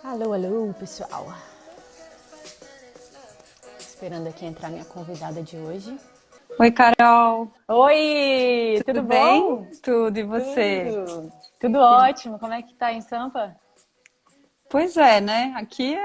Alô, alô, pessoal. Esperando aqui entrar minha convidada de hoje. Oi, Carol. Oi, Tudo tudo bem? bom? Tudo, e você? Tudo. Tudo ótimo. Como é que tá em Sampa? Pois é, né? Aqui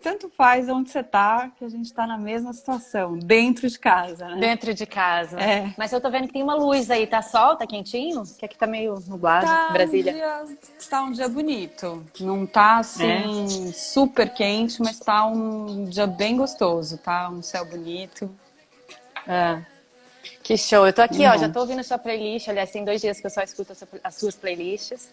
tanto faz onde você tá, que a gente tá na mesma situação, dentro de casa, né? Dentro de casa. É, Mas eu tô vendo que tem uma luz aí. Tá sol? Tá quentinho? Que aqui tá meio nublado. tá um Brasília. dia, tá um dia bonito. Não tá É. assim super quente, mas tá um dia bem gostoso, tá? Um céu bonito, Ah, que show. Eu tô aqui, bem ó. Já bom. tô ouvindo sua playlist. Aliás, tem 2 dias que eu só escuto as suas playlists.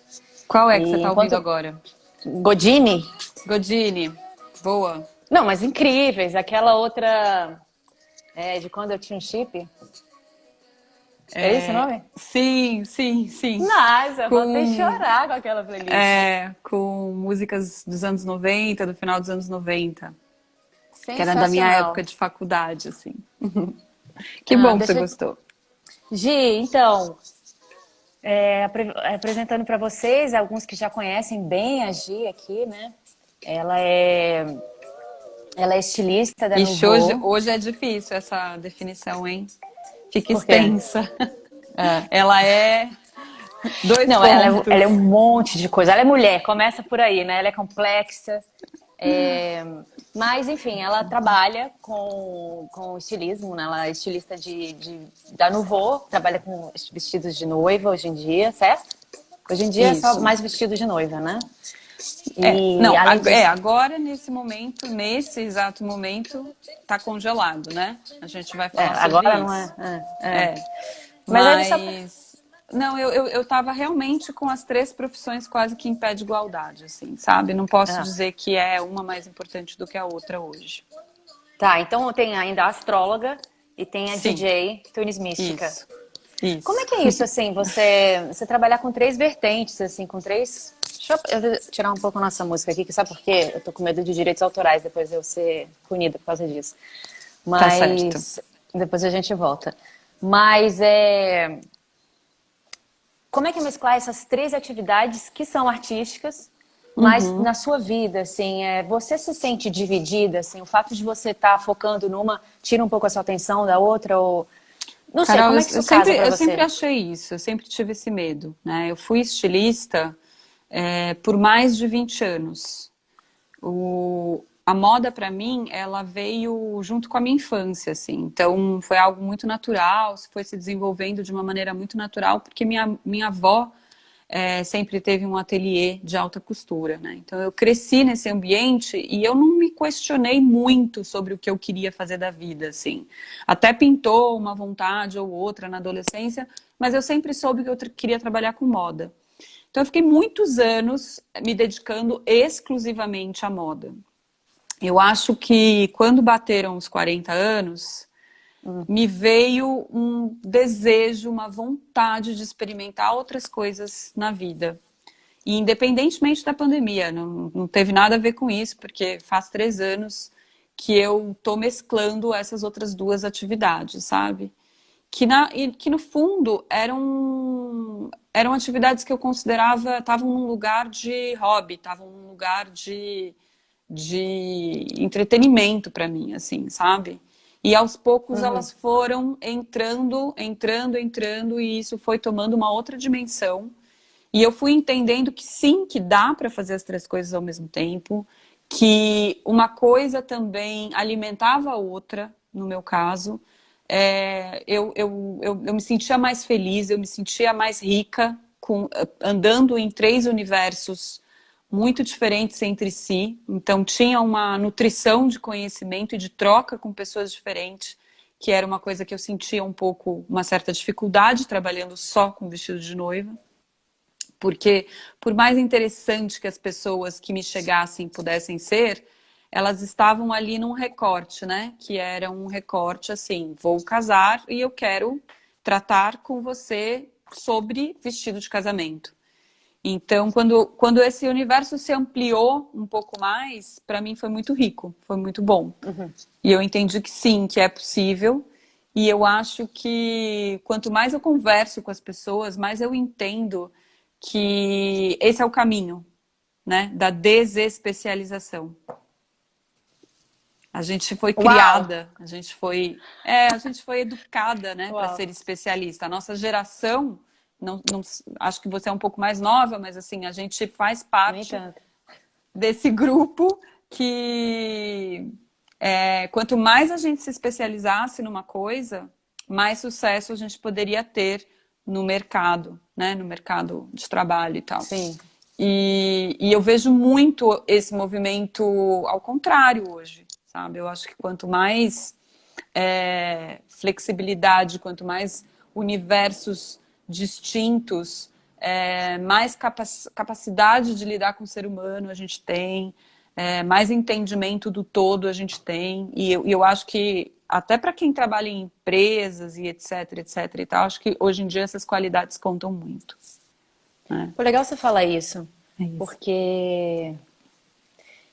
Qual é que você E tá ouvindo enquanto. agora? Godine? Godine, boa. Não, mas incríveis. Aquela outra. De quando eu tinha um chip. É esse o É, nome? sim, sim, sim. Nossa, eu vou até Com chorar com aquela playlist. com músicas dos anos 90, do final dos anos 90, que era da minha época Sensacional. de faculdade, assim. Que Ah, bom que você deixa eu... gostou. Gi, então, apresentando para vocês, alguns que já conhecem bem a Gi aqui, né? Ela é, ela é estilista da Ixi, hoje, Nouveau. hoje é difícil essa definição, hein? Fica Por quê? extensa. Ah. Ela é dois Não, ela é um pontos. monte de coisa. Ela é mulher, começa por aí, né? Ela é complexa. é, Mas, enfim, ela trabalha com estilismo, né? Ela é estilista da Nouveau, trabalha com vestidos de noiva hoje em dia, certo? Hoje em dia é só Isso. mais vestidos de noiva, né? E Não, além disso. agora nesse momento, nesse exato momento, tá congelado, né? A gente vai falar sobre Agora não é. isso. É. É, Mas aí só. mas não, eu tava realmente com as três profissões quase que em pé de igualdade, assim, sabe? Não posso Ah, dizer que é uma mais importante do que a outra hoje. tá, então tem ainda a astróloga e tem a Sim, DJ Tunis Mística. isso, Como é isso. que é isso, assim, você trabalhar com três vertentes, assim, com três... eu tirar um pouco a nossa música aqui, que sabe por quê? Eu tô com medo de direitos autorais, depois eu ser punida por causa disso. Tá certo. Mas depois a gente volta. Mas como é que mesclar essas três atividades que são artísticas, mas Uhum. na sua vida, assim, você se sente dividida, assim, o fato de você estar focando numa tira um pouco a sua atenção da outra, ou... Não sei, Carol, como é que isso casa pra eu sempre você? achei isso, eu sempre tive esse medo, né? Eu fui estilista, por mais de 20 anos. A moda para mim, ela veio junto com a minha infância, assim. Então, foi algo muito natural, foi se desenvolvendo de uma maneira muito natural, porque minha avó sempre teve um ateliê de alta costura, né? Então, eu cresci nesse ambiente e eu não me questionei muito sobre o que eu queria fazer da vida, assim. Até pintou uma vontade ou outra na adolescência, mas eu sempre soube que eu queria trabalhar com moda. Então, eu fiquei muitos anos me dedicando exclusivamente à moda. Eu acho que quando bateram os 40 anos, me veio um desejo, uma vontade de experimentar outras coisas na vida. E independentemente da pandemia, não teve nada a ver com isso, porque faz 3 anos que eu tô mesclando essas outras duas atividades, sabe? E que no fundo eram atividades que eu considerava estavam num lugar de hobby, estavam num lugar de entretenimento para mim, assim, sabe? E aos poucos Uhum. elas foram entrando, e isso foi tomando uma outra dimensão. E eu fui entendendo que sim, que dá para fazer as três coisas ao mesmo tempo, que uma coisa também alimentava a outra, no meu caso. Eu me sentia mais feliz, eu me sentia mais rica andando em três universos muito diferentes entre si. Então tinha uma nutrição de conhecimento e de troca com pessoas diferentes, que era uma coisa que eu sentia um pouco, uma certa dificuldade trabalhando só com vestido de noiva. Porque, por mais interessante que as pessoas que me chegassem pudessem ser, elas estavam ali num recorte, né? Que era um recorte assim: vou casar e eu quero tratar com você sobre vestido de casamento. Então, quando esse universo se ampliou um pouco mais, para mim foi muito rico, foi muito bom. E eu entendi que sim, que é possível. E eu acho que quanto mais eu converso com as pessoas, mais eu entendo que esse é o caminho, né, da desespecialização. A gente foi Uau! criada, a gente foi educada, né, para Uau! ser especialista. A nossa geração, acho que você é um pouco mais nova, mas assim, a gente faz Nem parte tanto. desse grupo que quanto mais a gente se especializasse numa coisa, mais sucesso a gente poderia ter no mercado, né, no mercado de trabalho e tal. Sim. E eu vejo muito esse movimento ao contrário hoje, sabe? Eu acho que quanto mais flexibilidade, quanto mais universos distintos, mais capacidade de lidar com o ser humano a gente tem, mais entendimento do todo a gente tem. E eu acho que até para quem trabalha em empresas e etc, etc e tal, acho que hoje em dia essas qualidades contam muito. Né? Foi legal você falar isso, É isso. porque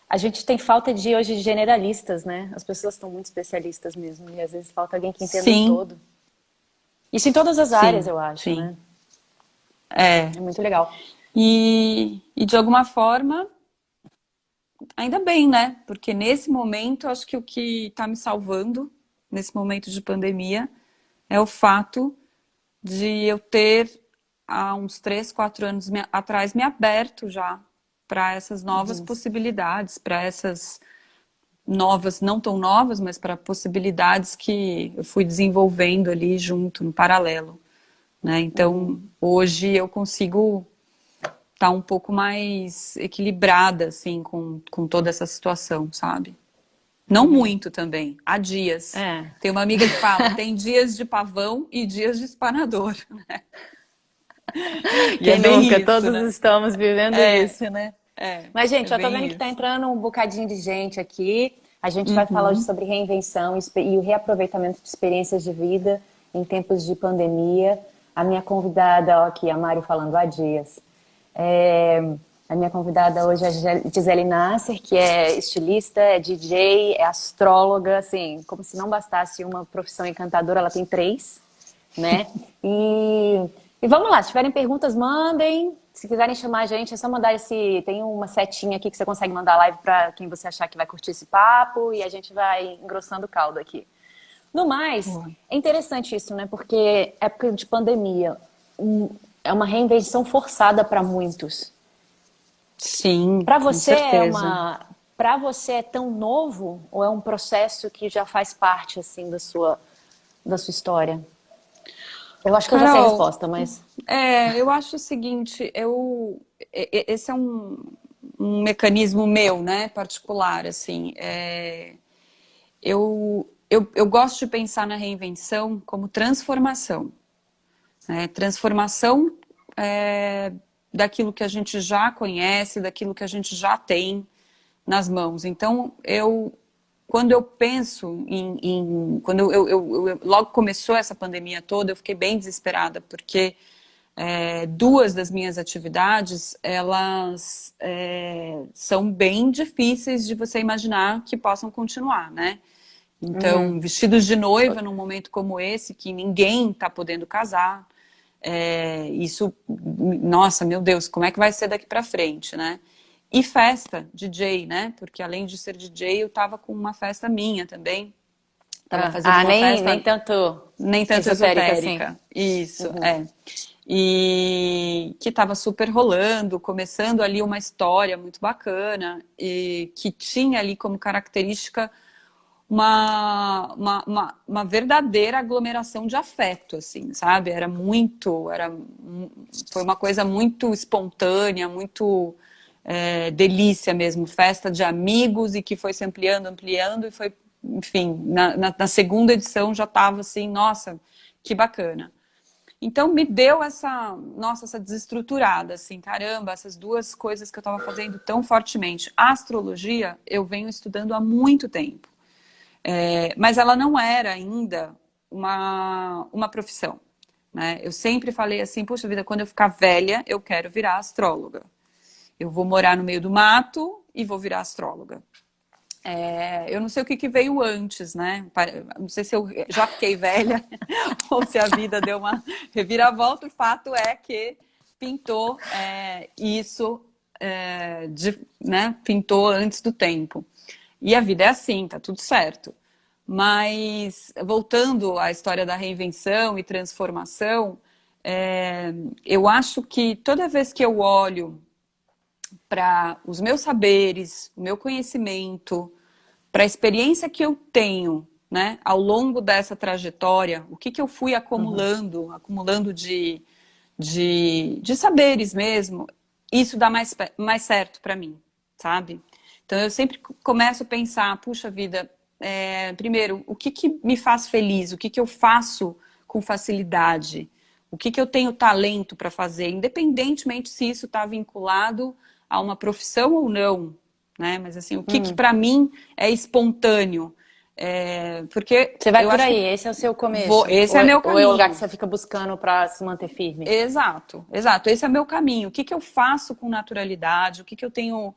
a gente tem falta de hoje de generalistas, né? As pessoas estão muito especialistas mesmo, e às vezes falta alguém que entenda o Sim, todo. Isso em todas as áreas, sim, eu acho, sim. né? É. É muito legal. E de alguma forma, ainda bem, né? Porque nesse momento, acho que o que está me salvando, nesse momento de pandemia, é o fato de eu ter, há uns 3, 4 anos atrás, me aberto já para essas novas possibilidades, para essas novas, não tão novas, mas para possibilidades que eu fui desenvolvendo ali junto, no paralelo, né? Então, hoje eu consigo estar um pouco mais equilibrada, assim, com toda essa situação, sabe? Não muito também, há dias. É. Tem uma amiga que fala, tem dias de pavão e dias de espanador, né? E é Quem bem nunca? isso, Todos né? estamos vivendo isso, né? Mas, É gente, eu tô bem vendo que tá isso. entrando um bocadinho de gente aqui. A gente vai falar hoje Uhum. sobre reinvenção e o reaproveitamento de experiências de vida em tempos de pandemia. A minha convidada, ó, aqui, a Mari falando há dias. É, a minha convidada hoje é a Gisele Nasser, que é estilista, é DJ, é astróloga, assim, como se não bastasse uma profissão encantadora, ela tem três, né? E vamos lá, se tiverem perguntas, mandem. Se quiserem chamar a gente, é só mandar esse. Tem uma setinha aqui que você consegue mandar live para quem você achar que vai curtir esse papo e a gente vai engrossando o caldo aqui. No mais, Boa. é interessante isso, né? Porque época de pandemia é uma reinvenção forçada para muitos. Sim, Para com você certeza. para você é tão novo ou é um processo que já faz parte assim da sua história? Eu acho que eu já sei a Carol, resposta, mas eu acho o seguinte, esse é um mecanismo meu, né, particular, assim, eu gosto de pensar na reinvenção como transformação, né, transformação daquilo que a gente já conhece, daquilo que a gente já tem nas mãos. Então, quando eu penso quando logo começou essa pandemia toda, eu fiquei bem desesperada, porque duas das minhas atividades, elas são bem difíceis de você imaginar que possam continuar, né? Então, vestidos de noiva num momento como esse, que ninguém está podendo casar, isso, nossa, meu Deus, como é que vai ser daqui para frente, né? E festa, DJ, né? Porque além de ser DJ, eu tava com uma festa minha também. Tava fazendo uma nem festa tanto nem tanto esotérica assim. esotérica. Isso, E que estava super rolando, começando ali uma história muito bacana, e que tinha ali como característica uma verdadeira aglomeração de afeto, assim, sabe? Foi uma coisa muito espontânea, muito delícia mesmo, festa de amigos e que foi se ampliando, ampliando e foi, enfim, na segunda edição já estava assim, nossa, que bacana. Então me deu essa desestruturada, assim, caramba, essas duas coisas que eu estava fazendo tão fortemente. A astrologia eu venho estudando há muito tempo. Mas ela não era ainda uma profissão, né? Eu sempre falei assim, poxa vida, quando eu ficar velha, eu quero virar astróloga. Eu vou morar no meio do mato e vou virar astróloga. Eu não sei o que veio antes, né? Não sei se eu já fiquei velha ou se a vida deu uma reviravolta. O fato é que pintou isso né, pintou antes do tempo. E a vida é assim, tá tudo certo. Mas, voltando à história da reinvenção e transformação, eu acho que toda vez que eu olho para os meus saberes, o meu conhecimento, para a experiência que eu tenho, né, ao longo dessa trajetória, o que eu fui acumulando de saberes mesmo, isso dá mais certo para mim, sabe? Então eu sempre começo a pensar, puxa vida, primeiro, o que me faz feliz, o que eu faço com facilidade, o que eu tenho talento para fazer, independentemente se isso está vinculado a uma profissão ou não, né? Mas assim, o que para mim é espontâneo. Porque Você vai eu por acho aí, que esse é o seu começo. esse é meu Ou é o lugar que caminho. você fica buscando para se manter firme? Exato, exato. Esse é meu caminho. O que eu faço com naturalidade, o que eu tenho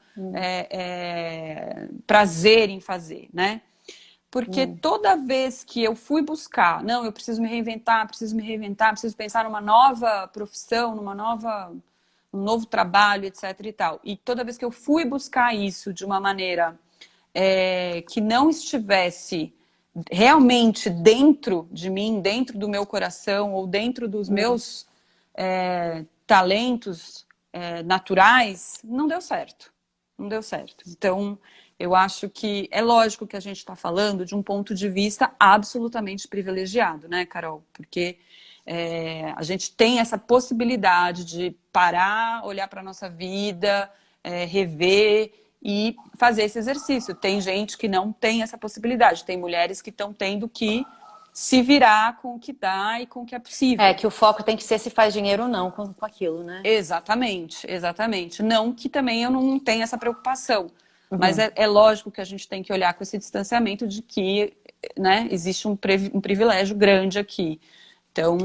prazer em fazer, né? Porque toda vez que eu fui buscar, não, eu preciso me reinventar, preciso pensar numa nova profissão, um novo trabalho, etc e tal. E toda vez que eu fui buscar isso de uma maneira que não estivesse realmente dentro de mim, dentro do meu coração ou dentro dos meus talentos naturais, não deu certo. Não deu certo. Então, eu acho que é lógico que a gente está falando de um ponto de vista absolutamente privilegiado, né, Carol? Porque a gente tem essa possibilidade de parar, olhar para a nossa vida, rever e fazer esse exercício. Tem gente que não tem essa possibilidade, tem mulheres que estão tendo que se virar com o que dá e com o que é possível. Que o foco tem que ser se faz dinheiro ou não com aquilo, né? Exatamente, exatamente. Não que também eu não tenha essa preocupação, mas é lógico que a gente tem que olhar com esse distanciamento de que, né, existe um privilégio grande aqui. Então,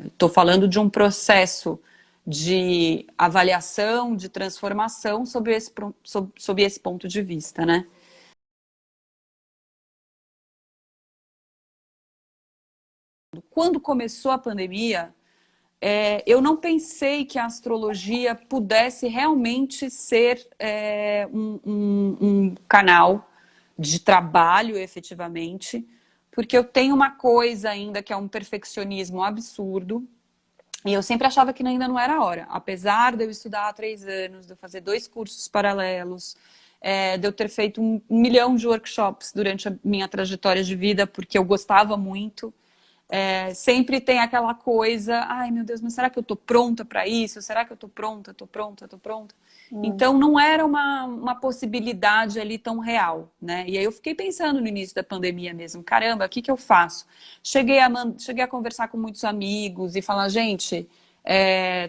estou falando de um processo de avaliação, de transformação sob esse ponto de vista, né? Quando começou a pandemia, eu não pensei que a astrologia pudesse realmente ser um canal de trabalho, efetivamente, porque eu tenho uma coisa ainda que é um perfeccionismo absurdo, e eu sempre achava que ainda não era a hora. Apesar de eu estudar há 3 anos, de eu fazer 2 cursos paralelos, de eu ter feito 1 milhão de workshops durante a minha trajetória de vida, porque eu gostava muito, sempre tem aquela coisa, ai meu Deus, mas será que eu tô pronta para isso? Será que eu tô pronta? Tô pronta? Tô pronta? Então não era uma possibilidade ali tão real, né? E aí eu fiquei pensando no início da pandemia mesmo, caramba, o que eu faço? Cheguei a conversar com muitos amigos e falar, gente,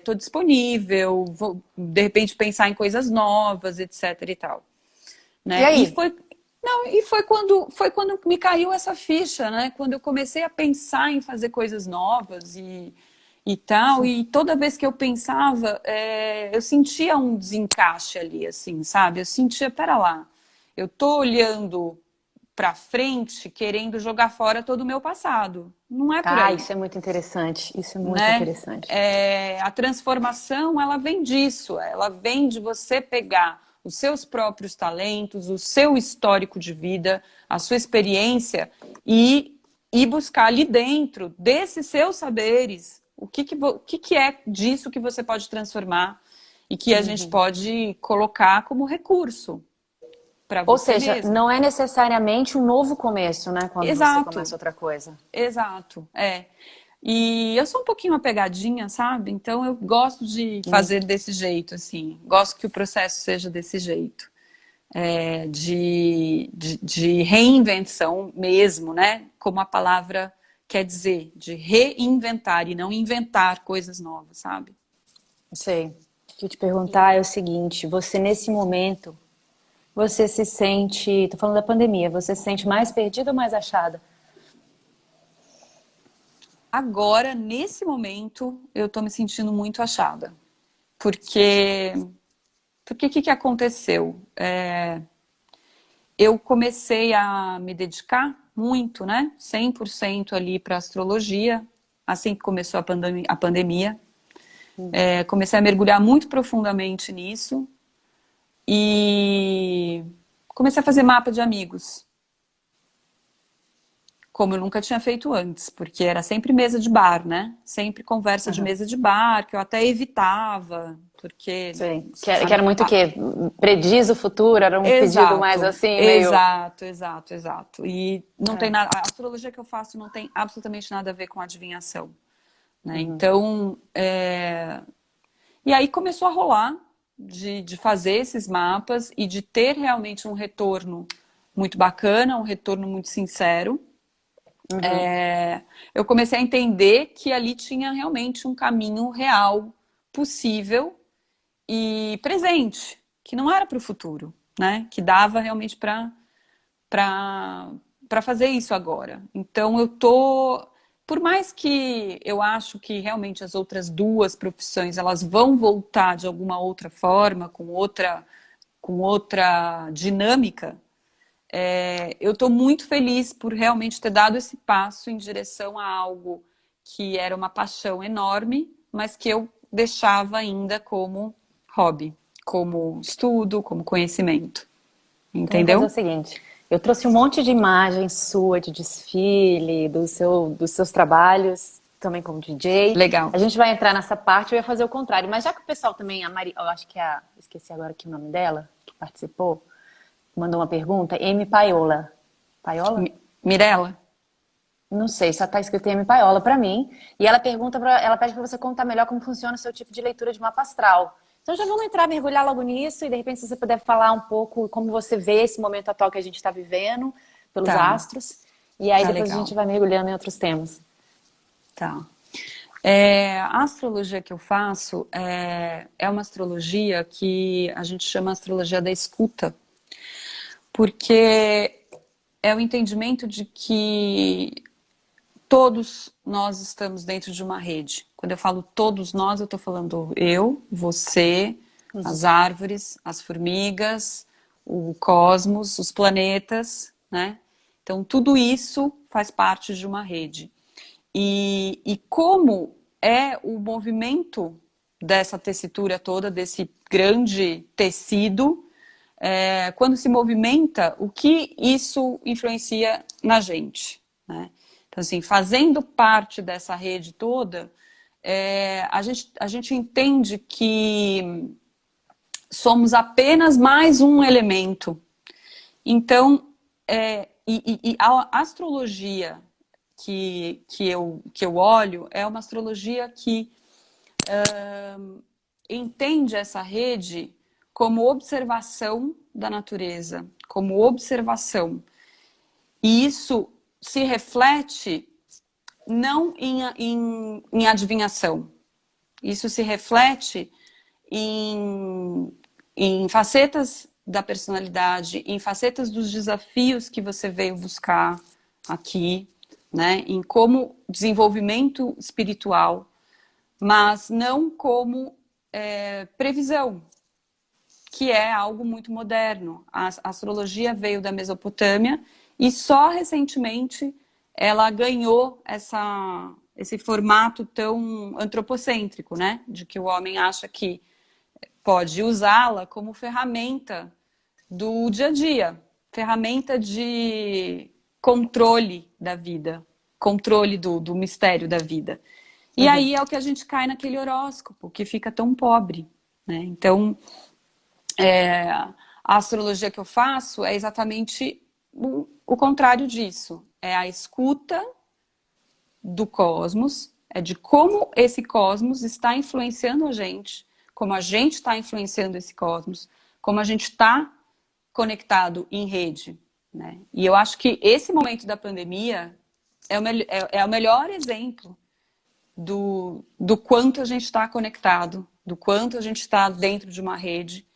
tô disponível, vou de repente pensar em coisas novas, etc e tal. E Né? aí? E foi quando me caiu essa ficha, né? Quando eu comecei a pensar em fazer coisas novas e tal, e toda vez que eu pensava, eu sentia um desencaixe ali, assim, sabe? Eu sentia, pera lá, eu tô olhando para frente, querendo jogar fora todo o meu passado. Não é por aí, Isso é muito interessante. Isso é muito né? interessante. A transformação, ela vem disso, ela vem de você pegar os seus próprios talentos, o seu histórico de vida, a sua experiência e buscar ali dentro desses seus saberes o que é disso que você pode transformar e que a gente pode colocar como recurso para Ou você seja, mesmo. não é necessariamente um novo começo, né? Quando você Exato, começa outra coisa. exato, E eu sou um pouquinho apegadinha, sabe? Então eu gosto de fazer desse jeito, assim. Gosto que o processo seja desse jeito. De reinvenção mesmo, né? Como a palavra quer dizer, de reinventar e não inventar coisas novas, sabe? Não sei. O que eu te perguntar é o seguinte: você nesse momento, você se sente, tô falando da pandemia, você se sente mais perdida ou mais achada? Agora, nesse momento, eu tô me sentindo muito achada. Porque o que aconteceu? Eu comecei a me dedicar muito, né? 100% ali para astrologia, assim que começou a pandemia. Comecei a mergulhar muito profundamente nisso. E comecei a fazer mapa de amigos, como eu nunca tinha feito antes, porque era sempre mesa de bar, né? Sempre conversa de Aham. mesa de bar, que eu até evitava, porque Sei. Que era muito o quê? Prediz o futuro? Era um pedido mais exato, assim, meio. exato, exato, exato. E não tem É. nada, a astrologia que eu faço não tem absolutamente nada a ver com adivinhação, né? Uhum. Então, e aí começou a rolar de fazer esses mapas e de ter realmente um retorno muito bacana, um retorno muito sincero. Uhum. Eu comecei a entender que ali tinha realmente um caminho real, possível e presente, que não era para o futuro, né? Que dava realmente para fazer isso agora. Então eu tô, por mais que eu acho que realmente as outras duas profissões elas vão voltar de alguma outra forma, com outra dinâmica, eu estou muito feliz por realmente ter dado esse passo em direção a algo que era uma paixão enorme, mas que eu deixava ainda como hobby, como estudo, como conhecimento. Então, vamos fazer o Entendeu? seguinte: eu trouxe um monte de imagens sua de desfile, dos seus trabalhos, também como DJ. Legal. A gente vai entrar nessa parte, eu ia fazer o contrário. Mas já que o pessoal também, a Mari, eu acho que é a, esqueci agora aqui o nome dela, que participou, mandou uma pergunta, Amy Paiola. Paiola? Mirella? Não sei, só tá escrito Amy Paiola pra mim. E ela pergunta ela pede pra você contar melhor como funciona o seu tipo de leitura de mapa astral. Então já vamos entrar, mergulhar logo nisso e de repente se você puder falar um pouco como você vê esse momento atual que a gente está vivendo pelos Tá, astros. E aí tá depois a gente legal. vai mergulhando em outros temas. Tá. A astrologia que eu faço é uma astrologia que a gente chama astrologia da escuta, porque é o entendimento de que todos nós estamos dentro de uma rede. Quando eu falo todos nós, eu estou falando eu, você, as árvores, as formigas, o cosmos, os planetas, né? Então, tudo isso faz parte de uma rede. E como é o movimento dessa tessitura toda, desse grande tecido, quando se movimenta, o que isso influencia na gente, né? Então, assim, fazendo parte dessa rede toda, a gente entende que somos apenas mais um elemento. Então, e a astrologia que eu olho é uma astrologia que entende essa rede como observação da natureza, como observação. E isso se reflete não em adivinhação, isso se reflete em, em facetas da personalidade, em facetas dos desafios que você veio buscar aqui, né? Em como desenvolvimento espiritual, mas não como previsão, que é algo muito moderno. A astrologia veio da Mesopotâmia e só recentemente ela ganhou esse formato tão antropocêntrico, né? De que o homem acha que pode usá-la como ferramenta do dia a dia, ferramenta de controle da vida, controle do mistério da vida. E Uhum. aí é o que a gente cai naquele horóscopo, que fica tão pobre, né? Então, a astrologia que eu faço é exatamente o contrário disso. É a escuta do cosmos, é de como esse cosmos está influenciando a gente, como a gente está influenciando esse cosmos, como a gente está conectado em rede, né? E eu acho que esse momento da pandemia é o melhor exemplo do quanto a gente está conectado, do quanto a gente está dentro de uma rede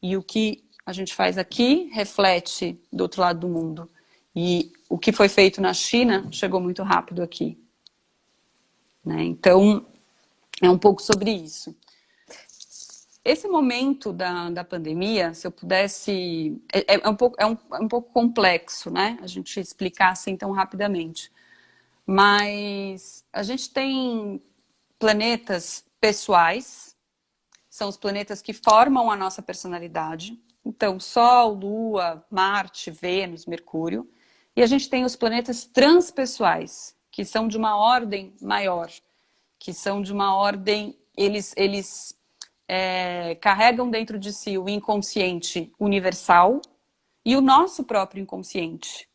e o que a gente faz aqui reflete do outro lado do mundo. E o que foi feito na China chegou muito rápido aqui, né? Então, é um pouco sobre isso. Esse momento da pandemia, se eu pudesse... um pouco complexo, né? A gente explicar assim tão rapidamente. Mas a gente tem planetas pessoais, são os planetas que formam a nossa personalidade. Então, Sol, Lua, Marte, Vênus, Mercúrio. E a gente tem os planetas transpessoais, que são de uma ordem maior, que são de uma ordem... Eles carregam dentro de si o inconsciente universal e o nosso próprio inconsciente.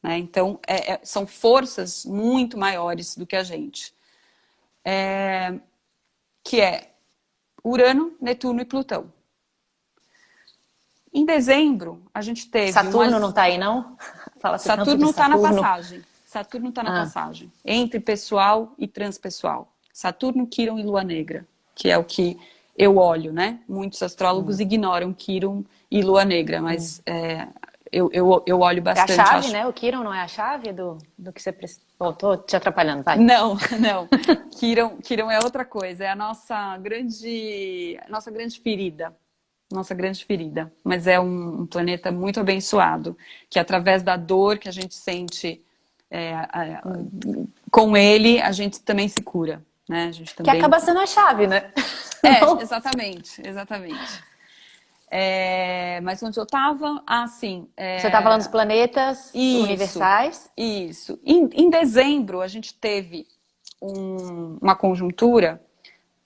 Né? Então, são forças muito maiores do que a gente. Que é Urano, Netuno e Plutão. Em dezembro, a gente teve... Saturno não tá aí, não? Fala-se tanto de Saturno está na Saturno. passagem. Saturno está na passagem. Entre pessoal e transpessoal. Saturno, Quirón e Lua Negra. Que é o que eu olho, né? Muitos astrólogos ignoram Quirón e Lua Negra, mas eu olho bastante. É a chave, né? O Quirón não é a chave do que você precisa... Bom, tô te atrapalhando, vai. Não. Quirón é outra coisa. É a nossa grande ferida. Nossa grande ferida. Mas é um planeta muito abençoado. Que através da dor que a gente sente com ele, a gente também se cura. Né? A gente também... Que acaba sendo a chave, né? Exatamente. Mas onde eu estava, Você está falando dos planetas universais? Isso. Em dezembro, a gente teve uma conjuntura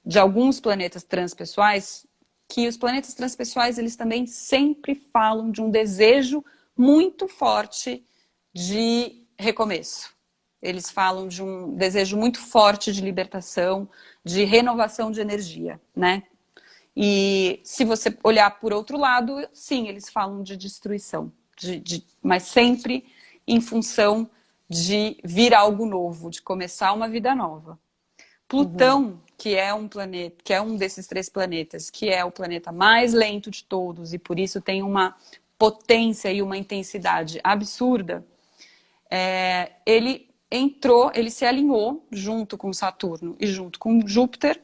de alguns planetas transpessoais, que os planetas transpessoais, eles também sempre falam de um desejo muito forte de recomeço. Eles falam de um desejo muito forte de libertação, de renovação de energia, né? E se você olhar por outro lado, sim, eles falam de destruição, mas sempre em função de vir algo novo, de começar uma vida nova. Plutão, que é um planeta, que é um desses 3 planetas, que é o planeta mais lento de todos e por isso tem uma potência e uma intensidade absurda, ele se alinhou junto com Saturno e junto com Júpiter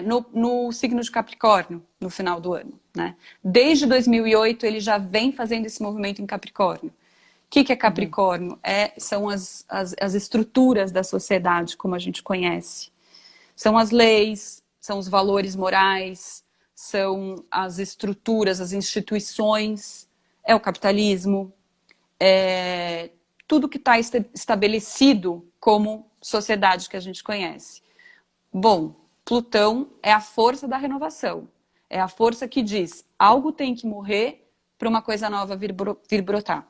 no signo de Capricórnio, no final do ano. Né? Desde 2008 ele já vem fazendo esse movimento em Capricórnio. O que é Capricórnio? São as estruturas da sociedade, como a gente conhece. São as leis, são os valores morais, são as estruturas, as instituições, é o capitalismo, tudo que está estabelecido como sociedade que a gente conhece. Bom, Plutão é a força da renovação. É a força que diz, algo tem que morrer para uma coisa nova vir brotar.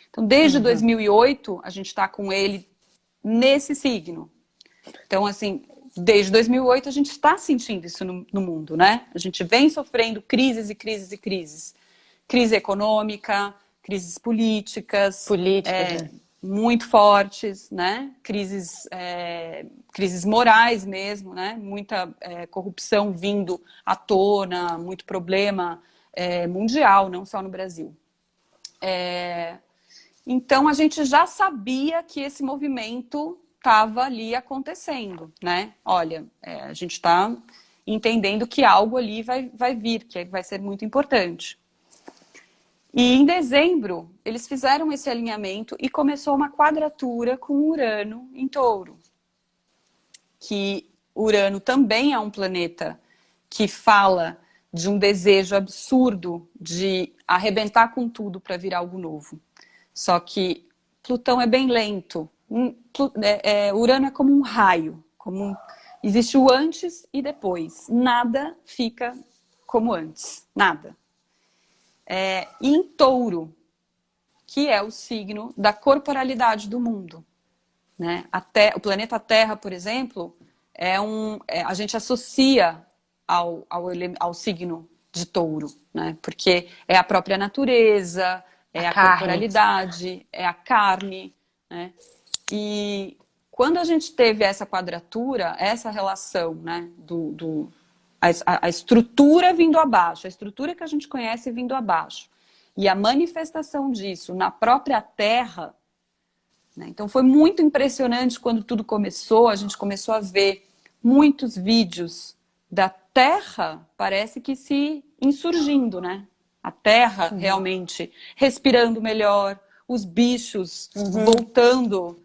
Então, desde 2008, a gente está com ele nesse signo. Então, assim, desde 2008 a gente está sentindo isso no mundo, né? A gente vem sofrendo crises e crises e crises. Crise econômica, crises políticas. Né? Muito fortes, né? Crises morais mesmo, né? Muita corrupção vindo à tona, muito problema mundial, não só no Brasil. Então a gente já sabia que esse movimento estava ali acontecendo, né? Olha, a gente está entendendo que algo ali vai vir, que vai ser muito importante. E em dezembro, eles fizeram esse alinhamento e começou uma quadratura com Urano em Touro. Que Urano também é um planeta que fala de um desejo absurdo de arrebentar com tudo para vir algo novo. Só que Plutão é bem lento. Urano é como um raio. Existe o antes e depois. Nada fica como antes. Nada. E em Touro, que é o signo da corporalidade do mundo. Né? O planeta Terra, por exemplo, a gente associa ao signo de Touro, né? Porque é a própria natureza, a corporalidade, é a carne. Né? E quando a gente teve essa quadratura, essa relação, né, a estrutura vindo abaixo, a estrutura que a gente conhece vindo abaixo, e a manifestação disso na própria Terra, né? Então foi muito impressionante quando tudo começou, a gente começou a ver muitos vídeos da Terra, parece que se insurgindo, né? A Terra realmente respirando melhor, os bichos voltando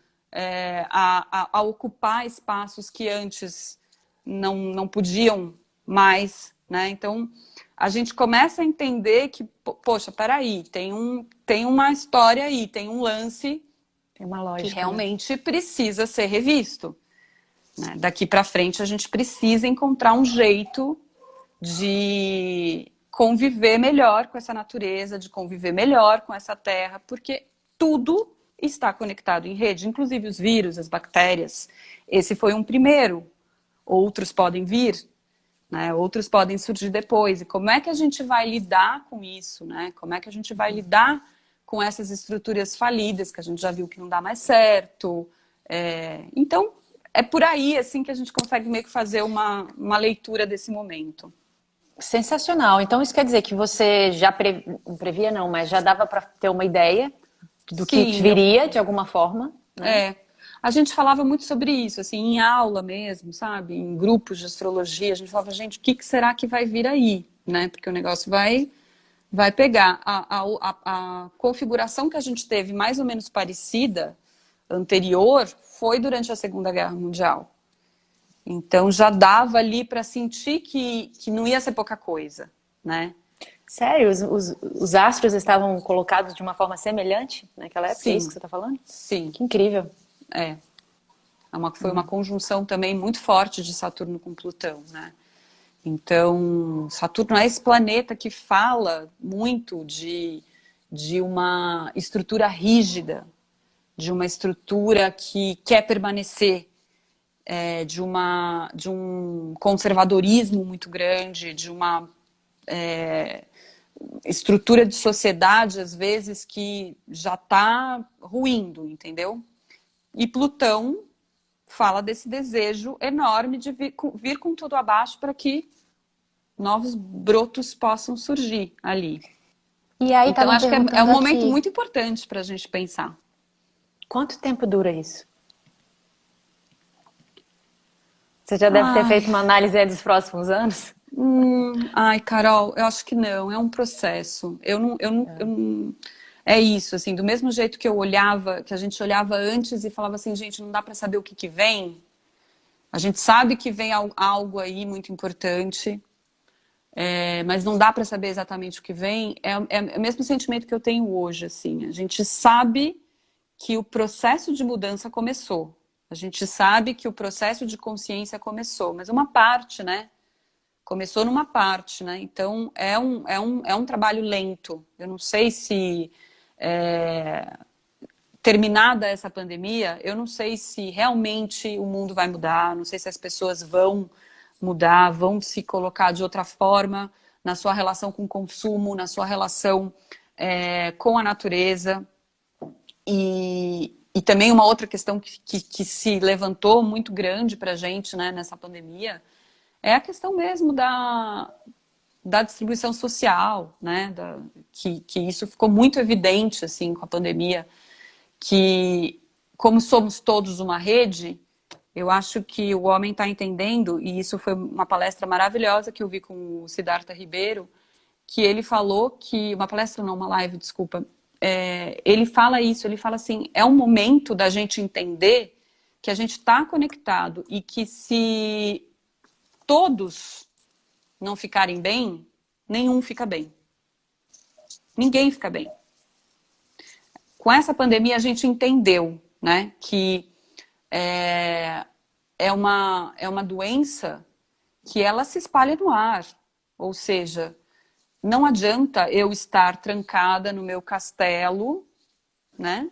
a ocupar espaços que antes não podiam mais, né? Então, a gente começa a entender que, poxa, peraí, tem uma história aí, tem um lance Tem uma que lógica, né? realmente precisa ser revisto, né? Daqui para frente, a gente precisa encontrar um jeito de conviver melhor com essa natureza, de conviver melhor com essa terra, porque tudo está conectado em rede, inclusive os vírus, as bactérias. Esse foi um primeiro, outros podem vir, né? Outros podem surgir depois. E como é que a gente vai lidar com isso, né? Como é que a gente vai lidar com essas estruturas falidas, que a gente já viu que não dá mais certo? Então, é por aí assim que a gente consegue meio que fazer uma leitura desse momento. Sensacional. Então isso quer dizer que você já previa, não, mas já dava para ter uma ideia do que Sim, viria de alguma forma, né? a gente falava muito sobre isso, assim, em aula mesmo, sabe? Em grupos de astrologia, a gente falava, gente, o que será que vai vir aí, né? Porque o negócio vai pegar. A configuração que a gente teve mais ou menos parecida, anterior, foi durante a Segunda Guerra Mundial. Então já dava ali para sentir que não ia ser pouca coisa, né? Sério, os astros estavam colocados de uma forma semelhante naquela época? É isso Sim, que você está falando? sim, Que incrível. é. Foi uma conjunção também muito forte de Saturno com Plutão, né? Então, Saturno é esse planeta que fala muito de uma estrutura rígida, de uma estrutura que quer permanecer, de um conservadorismo muito grande, de uma estrutura de sociedade, às vezes, que já está ruindo, entendeu? E Plutão fala desse desejo enorme de vir com tudo abaixo para que novos brotos possam surgir ali. E aí Então, estavam acho que é um perguntando momento aqui, muito importante para a gente pensar. quanto tempo dura isso? Você já deve ter Ai, feito uma análise aí dos próximos anos? ai, Carol, eu acho que não, é um processo. É isso, assim, do mesmo jeito que eu olhava, que a gente olhava antes e falava assim, gente, não dá para saber o que vem. A gente sabe que vem algo aí muito importante, mas não dá para saber exatamente o que vem. É o mesmo sentimento que eu tenho hoje, assim. A gente sabe que o processo de mudança começou. A gente sabe que o processo de consciência começou, mas uma parte, né? Começou numa parte, né? Então é um trabalho lento. Eu não sei se terminada essa pandemia, eu não sei se realmente o mundo vai mudar, não sei se as pessoas vão mudar, vão se colocar de outra forma na sua relação com o consumo, na sua relação com a natureza. E também uma outra questão que se levantou muito grande para a gente, né, nessa pandemia é a questão mesmo da distribuição social, né, que isso ficou muito evidente assim, com a pandemia, que como somos todos uma rede, eu acho que o homem está entendendo, e isso foi uma palestra maravilhosa que eu vi com o Siddhartha Ribeiro, que ele falou que, uma palestra não, uma live, desculpa, ele fala isso, ele fala assim, é um momento da gente entender que a gente está conectado e que se todos não ficarem bem, nenhum fica bem. Ninguém fica bem. Com essa pandemia a gente entendeu, né, que é uma doença que ela se espalha no ar. Ou seja, não adianta eu estar trancada no meu castelo, né?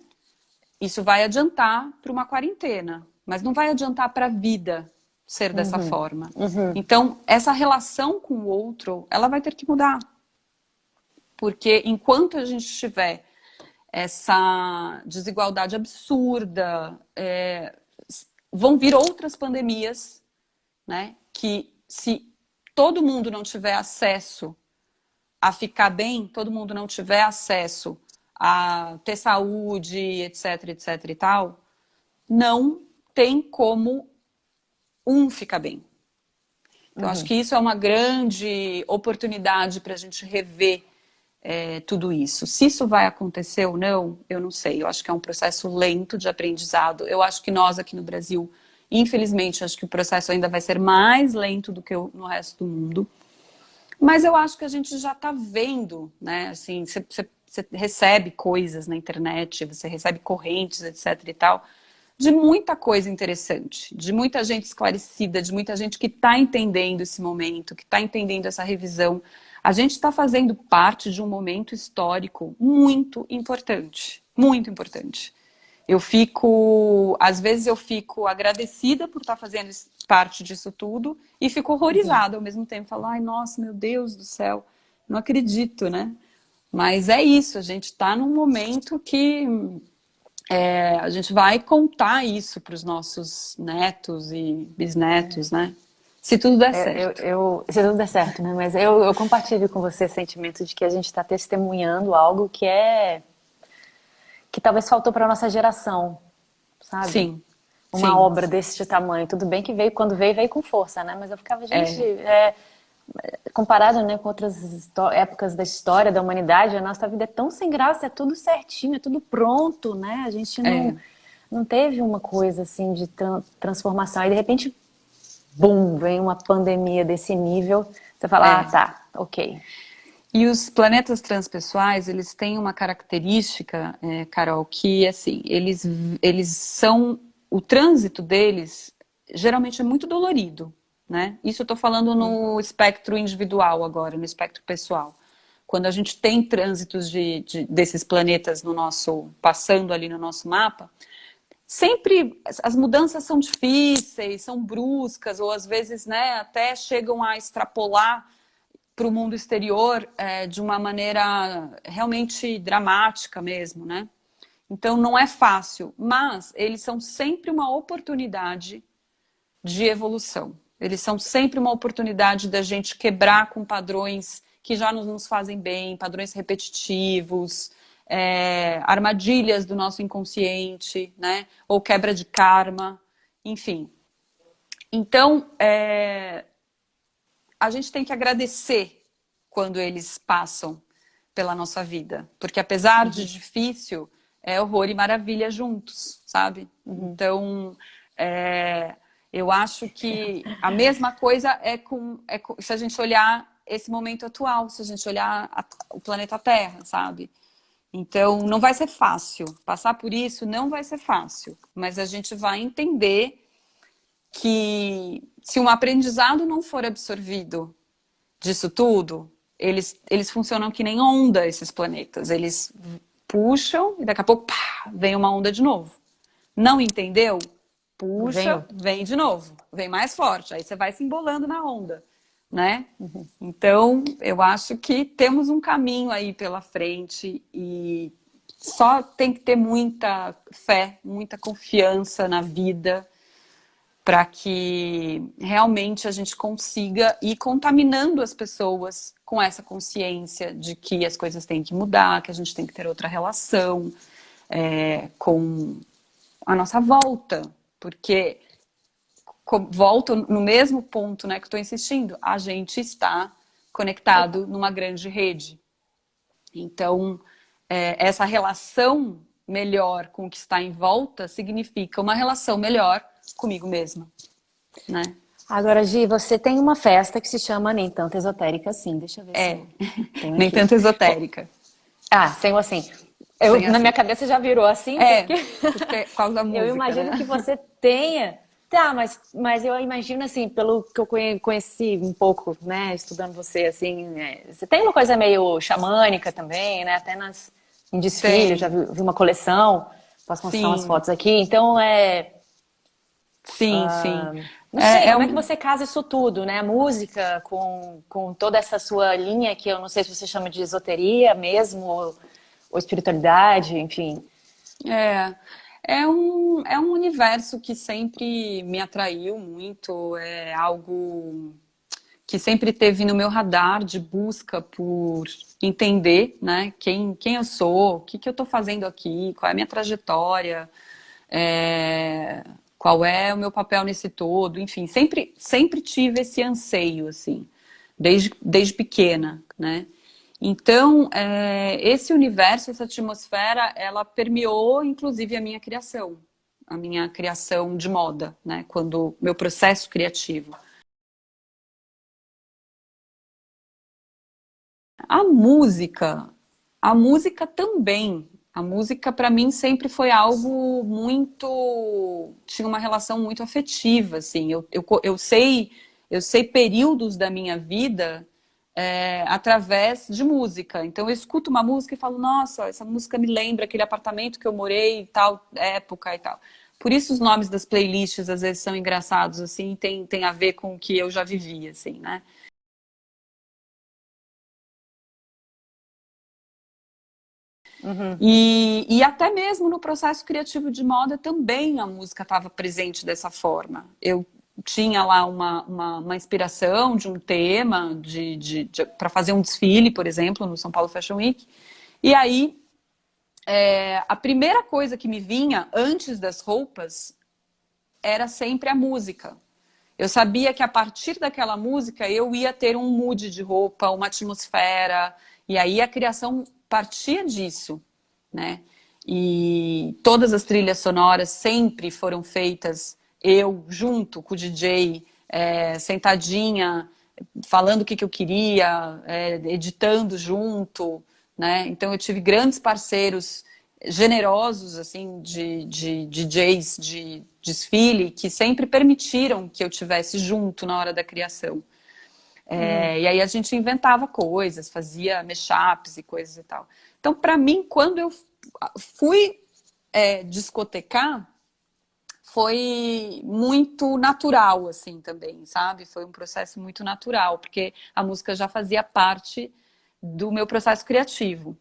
Isso vai adiantar para uma quarentena, mas não vai adiantar para a vida ser dessa forma. Então, essa relação com o outro, ela vai ter que mudar. Porque enquanto a gente tiver essa desigualdade absurda, vão vir outras pandemias, né? Que se todo mundo não tiver acesso a ficar bem, todo mundo não tiver acesso a ter saúde, etc, etc e tal, não tem como um ficar bem. Então, acho que isso é uma grande oportunidade para a gente rever tudo isso. Se isso vai acontecer ou não, eu não sei. Eu acho que é um processo lento de aprendizado. Eu acho que nós aqui no Brasil Infelizmente, acho que o processo ainda vai ser mais lento do que no resto do mundo. Mas eu acho que a gente já está vendo, né? Assim, você recebe coisas na internet, você recebe correntes, etc e tal, de muita coisa interessante, de muita gente esclarecida, de muita gente que está entendendo esse momento, que está entendendo essa revisão. A gente está fazendo parte de um momento histórico muito importante, muito importante. Às vezes eu fico agradecida por estar fazendo parte disso tudo e fico horrorizada ao mesmo tempo. Falo, ai, nossa, meu Deus do céu, não acredito, né? Mas é isso, a gente está num momento que a gente vai contar isso para os nossos netos e bisnetos, né? Se tudo der certo. Se tudo der certo, né? Mas eu compartilho com você esse sentimento de que a gente está testemunhando algo que talvez faltou para nossa geração, sabe? Sim. Uma obra desse tamanho. Tudo bem que quando veio com força, né? Mas eu ficava, gente, comparado, né, com outras épocas da história da humanidade, a nossa vida é tão sem graça, é tudo certinho, é tudo pronto, né? A gente não teve uma coisa assim de transformação. Aí, de repente, bum, vem uma pandemia desse nível. Você fala, tá, ok. E os planetas transpessoais, eles têm uma característica, Carol, que assim, eles são, o trânsito deles geralmente é muito dolorido, né? Isso eu tô falando no espectro individual agora, no espectro pessoal. Quando a gente tem trânsitos desses planetas passando ali no nosso mapa, sempre as mudanças são difíceis, são bruscas, ou às vezes, né, até chegam a extrapolar para o mundo exterior de uma maneira realmente dramática mesmo, né? Então não é fácil, mas eles são sempre uma oportunidade de evolução. Eles são sempre uma oportunidade da gente quebrar com padrões que já não nos fazem bem, padrões repetitivos, armadilhas do nosso inconsciente, né? Ou quebra de karma, enfim. Então, a gente tem que agradecer quando eles passam pela nossa vida. Porque apesar de difícil, é horror e maravilha juntos, sabe? Então, eu acho que a mesma coisa se a gente olhar esse momento atual, se a gente olhar o planeta Terra, sabe? Então, não vai ser fácil. Passar por isso não vai ser fácil. Mas a gente vai entender que se um aprendizado não for absorvido disso tudo, eles funcionam que nem onda, esses planetas. Eles puxam e daqui a pouco vem uma onda de novo. Não entendeu? Puxa, vem de novo. Vem mais forte. Aí você vai se embolando na onda, né? Então, eu acho que temos um caminho aí pela frente e só tem que ter muita fé, muita confiança na vida, para que realmente a gente consiga ir contaminando as pessoas com essa consciência de que as coisas têm que mudar, que a gente tem que ter outra relação com a nossa volta, porque volto no mesmo ponto, né, que estou insistindo, a gente está conectado numa grande rede. Então, essa relação melhor com o que está em volta significa uma relação melhor comigo mesma, né? Agora, Gi, você tem uma festa que se chama Nem Tanto Esotérica Assim. Deixa eu ver se eu tenho Nem aqui. tanto esotérica. Sem o assim. Sem Na assim. minha cabeça já virou assim, porque por causa da música, eu imagino, né? que você tenha. Tá, mas eu imagino assim, pelo que eu conheci um pouco, né, estudando você, assim, você tem uma coisa meio xamânica também, né, até em desfile, eu já vi uma coleção, posso mostrar umas fotos aqui, então Sim. Não sei, como é que você casa isso tudo, né? A música com toda essa sua linha, que eu não sei se você chama de esoteria mesmo, ou espiritualidade, enfim. É um universo que sempre me atraiu muito, é algo que sempre teve no meu radar de busca por entender, né, quem eu sou, o que eu estou fazendo aqui, qual é a minha trajetória, qual é o meu papel nesse todo, enfim, sempre tive esse anseio, assim, desde pequena, né? Então, esse universo, essa atmosfera, ela permeou, inclusive, a minha criação. a minha criação de moda, né? Quando meu processo criativo. A música, a música também. A música para mim sempre foi algo muito, tinha uma relação muito afetiva, assim. Eu sei períodos da minha vida através de música. Então eu escuto uma música e falo, nossa, essa música me lembra aquele apartamento que eu morei em tal época e tal. Por isso os nomes das playlists às vezes são engraçados, assim, tem a ver com o que eu já vivi, assim, né? Uhum. E até mesmo no processo criativo de moda também a música estava presente dessa forma. Eu tinha lá uma inspiração de um tema para fazer um desfile, por exemplo, no São Paulo Fashion Week. E aí, a primeira coisa que me vinha antes das roupas era sempre a música. Eu sabia que a partir daquela música eu ia ter um mood de roupa, uma atmosfera, e aí a criação partia disso, né? E todas as trilhas sonoras sempre foram feitas eu junto com o DJ, sentadinha, falando o que eu queria, editando junto, né? Então eu tive grandes parceiros generosos, assim, de DJs de desfile, que sempre permitiram que eu tivesse junto na hora da criação. E aí a gente inventava coisas, fazia mashups e coisas e tal. Então, para mim, quando eu fui discotecar, foi muito natural, assim, também, sabe? Foi um processo muito natural, porque a música já fazia parte do meu processo criativo.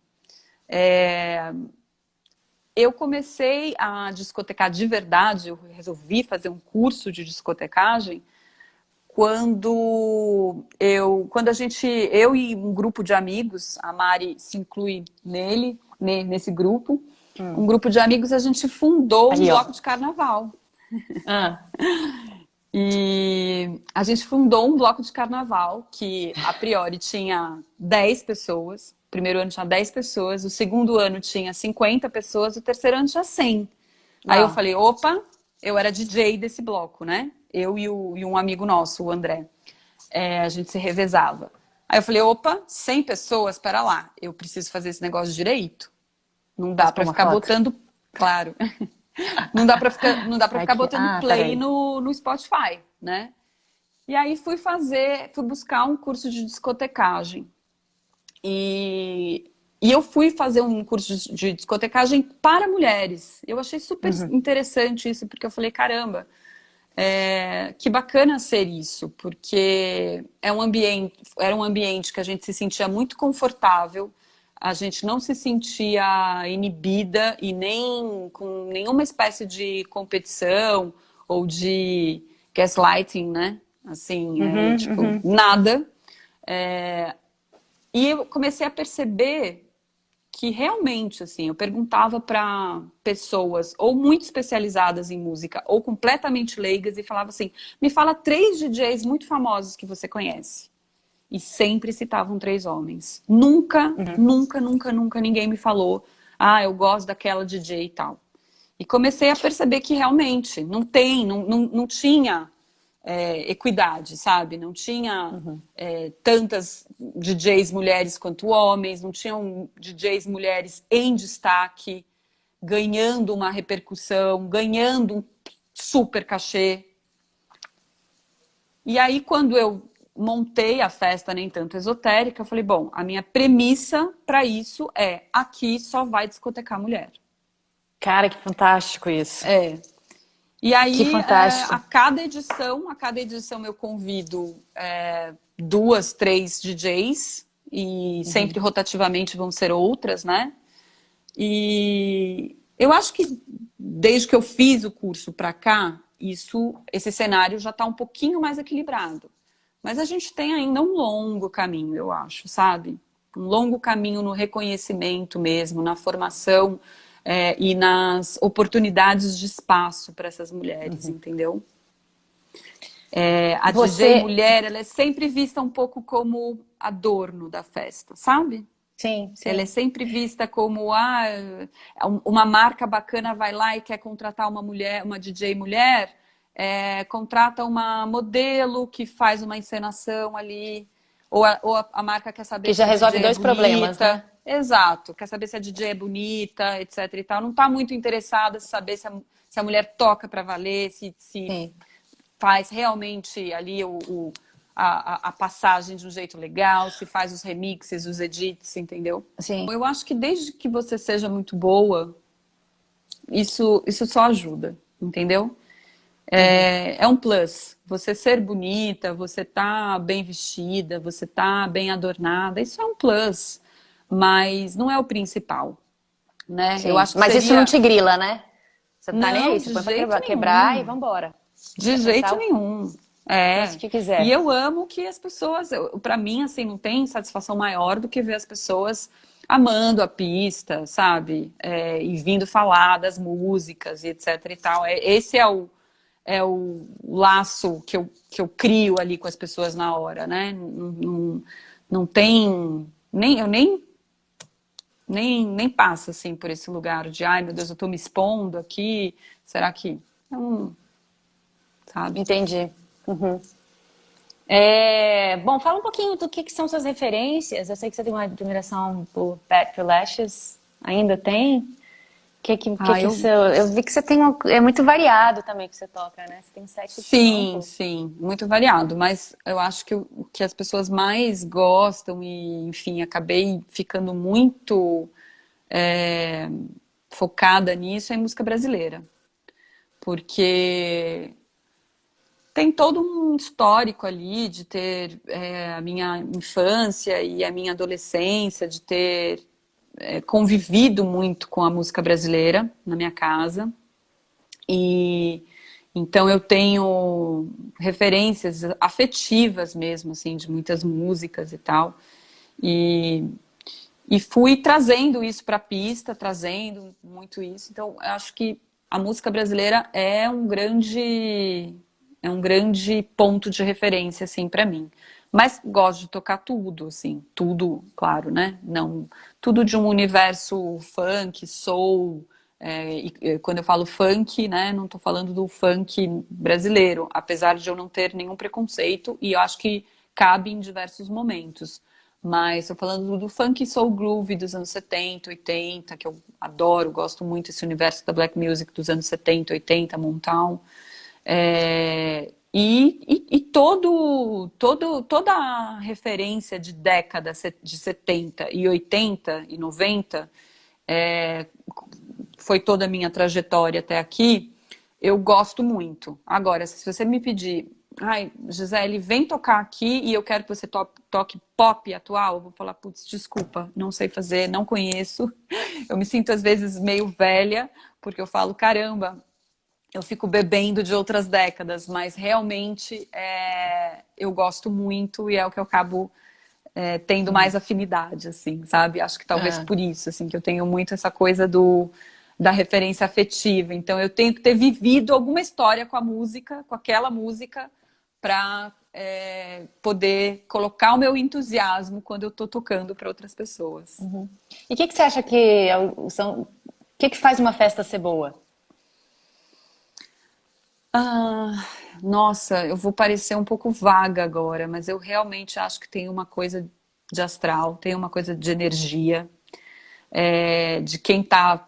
Eu comecei a discotecar de verdade, eu resolvi fazer um curso de discotecagem eu e um grupo de amigos, a Mari se inclui nesse grupo, um grupo de amigos, a gente fundou um Aí, ó. bloco de carnaval. Ah, E a gente fundou um bloco de carnaval que, a priori, tinha 10 pessoas. O primeiro ano tinha 10 pessoas, o segundo ano tinha 50 pessoas, o terceiro ano tinha 100. Aí eu não. falei, opa, eu era DJ desse bloco, né? Eu e um amigo nosso, o André. A gente se revezava. Aí eu falei, opa, 100 pessoas, para lá. Eu preciso fazer esse negócio direito. Não dá Posso pôr para uma ficar foto? botando, claro. Não dá para Ai, ficar botando play peraí. no Spotify, né? E aí fui buscar um curso de discotecagem. E, e eu fui fazer um curso de discotecagem para mulheres. Eu achei super Uhum. interessante isso, porque eu falei, caramba, que bacana ser isso, porque era um ambiente que a gente se sentia muito confortável, a gente não se sentia inibida e nem com nenhuma espécie de competição ou de gaslighting, né? Assim, Uhum, tipo, uhum. nada. É, e eu comecei a perceber que realmente, assim, eu perguntava para pessoas ou muito especializadas em música ou completamente leigas e falava assim: me fala 3 DJs muito famosos que você conhece. E sempre citavam 3 homens. Nunca, Uhum. nunca, nunca, nunca ninguém me falou: ah, eu gosto daquela DJ e tal. E comecei a perceber que realmente não tinha equidade, sabe? Não tinha Uhum. tantas DJs mulheres quanto homens, não tinham DJs mulheres em destaque, ganhando uma repercussão, ganhando um super cachê. E aí, quando eu montei a festa nem tanto esotérica, eu falei, bom, a minha premissa para isso é aqui só vai discotecar mulher. Cara, que fantástico isso. E Que aí, fantástico. a cada edição eu convido 2, 3 DJs e Uhum. sempre rotativamente vão ser outras, né? E eu acho que desde que eu fiz o curso para cá, esse cenário já está um pouquinho mais equilibrado. Mas a gente tem ainda um longo caminho, eu acho, sabe? Um longo caminho no reconhecimento mesmo, na formação e nas oportunidades de espaço para essas mulheres, Uhum. entendeu? A DJ Você, mulher, ela é sempre vista um pouco como adorno da festa, sabe? Sim, Ela é sim. sempre vista como uma marca bacana vai lá e quer contratar uma mulher, uma DJ mulher, contrata uma modelo que faz uma encenação ali, ou a marca quer saber Que se já a resolve DJ é dois problemas, né? bonita. Exato, quer saber se a DJ é bonita, etc e tal. Não está muito interessada em saber se a mulher toca para valer, se Sim, faz realmente ali a passagem de um jeito legal, se faz os remixes, os edits, entendeu? sim. Eu acho que desde que você seja muito boa, isso só ajuda, entendeu? Uhum. É um plus. Você ser bonita, você tá bem vestida, você tá bem adornada, isso é um plus, mas não é o principal, né? Eu Sim. acho que Mas isso não seria. te grila, né? Você não tá nem Não, aí, você de põe pra jeito quebrar e nenhum. vambora. De Quer jeito pensar nenhum. pensa o É. que E quiser. eu amo que as pessoas, para mim, assim, não tem satisfação maior do que ver as pessoas amando a pista, sabe? E vindo falar das músicas e etc e tal. Esse é o laço que eu crio ali com as pessoas na hora, né? Não tem. Eu nem passo assim por esse lugar de ai meu Deus, eu tô me expondo aqui. Será que. Não, sabe? Entendi. Uhum. Bom, fala um pouquinho do que são suas referências. Eu sei que você tem uma admiração por Pat Lashes. Ainda tem? Ah, Que seu... Eu vi que você tem é muito variado também que você toca, né? Você tem um set bem sim, amplo. sim, muito variado, mas eu acho que o que as pessoas mais gostam e, enfim, acabei ficando muito é, focada nisso é em música brasileira, porque tem todo um histórico ali de ter a minha infância e a minha adolescência, de ter convivido muito com a música brasileira na minha casa. E então eu tenho referências afetivas mesmo, assim, de muitas músicas e tal. E, e fui trazendo isso para a pista, trazendo muito isso. Então, eu acho que a música brasileira é um grande ponto de referência, assim, para mim. Mas gosto de tocar tudo, assim, tudo, claro, né? Não, tudo de um universo funk, soul. Quando eu falo funk, né, não estou falando do funk brasileiro, apesar de eu não ter nenhum preconceito e eu acho que cabe em diversos momentos. Mas estou falando do funk soul groove dos anos 70, 80, que eu adoro, gosto muito desse universo da black music dos anos 70, 80, Motown. E toda a referência de década de 70 e 80 e 90 é, foi toda a minha trajetória até aqui, eu gosto muito. Agora, se você me pedir, ai, Gisele, vem tocar aqui e eu quero que você toque pop atual, eu vou falar, putz, desculpa, não sei fazer, não conheço. Eu me sinto às vezes meio velha, porque eu falo, caramba, eu fico bebendo de outras décadas, mas realmente eu gosto muito e é o que eu acabo tendo mais afinidade, assim, sabe? Acho que talvez Ah, por isso, assim, que eu tenho muito essa coisa da referência afetiva. Então eu tenho que ter vivido alguma história com a música, com aquela música, para poder colocar o meu entusiasmo quando eu estou tocando para outras pessoas. e o que você acha que são... O que faz uma festa ser boa? Ah, nossa, eu vou parecer um pouco vaga agora, mas eu realmente acho que tem uma coisa de astral, tem uma coisa de energia, de quem está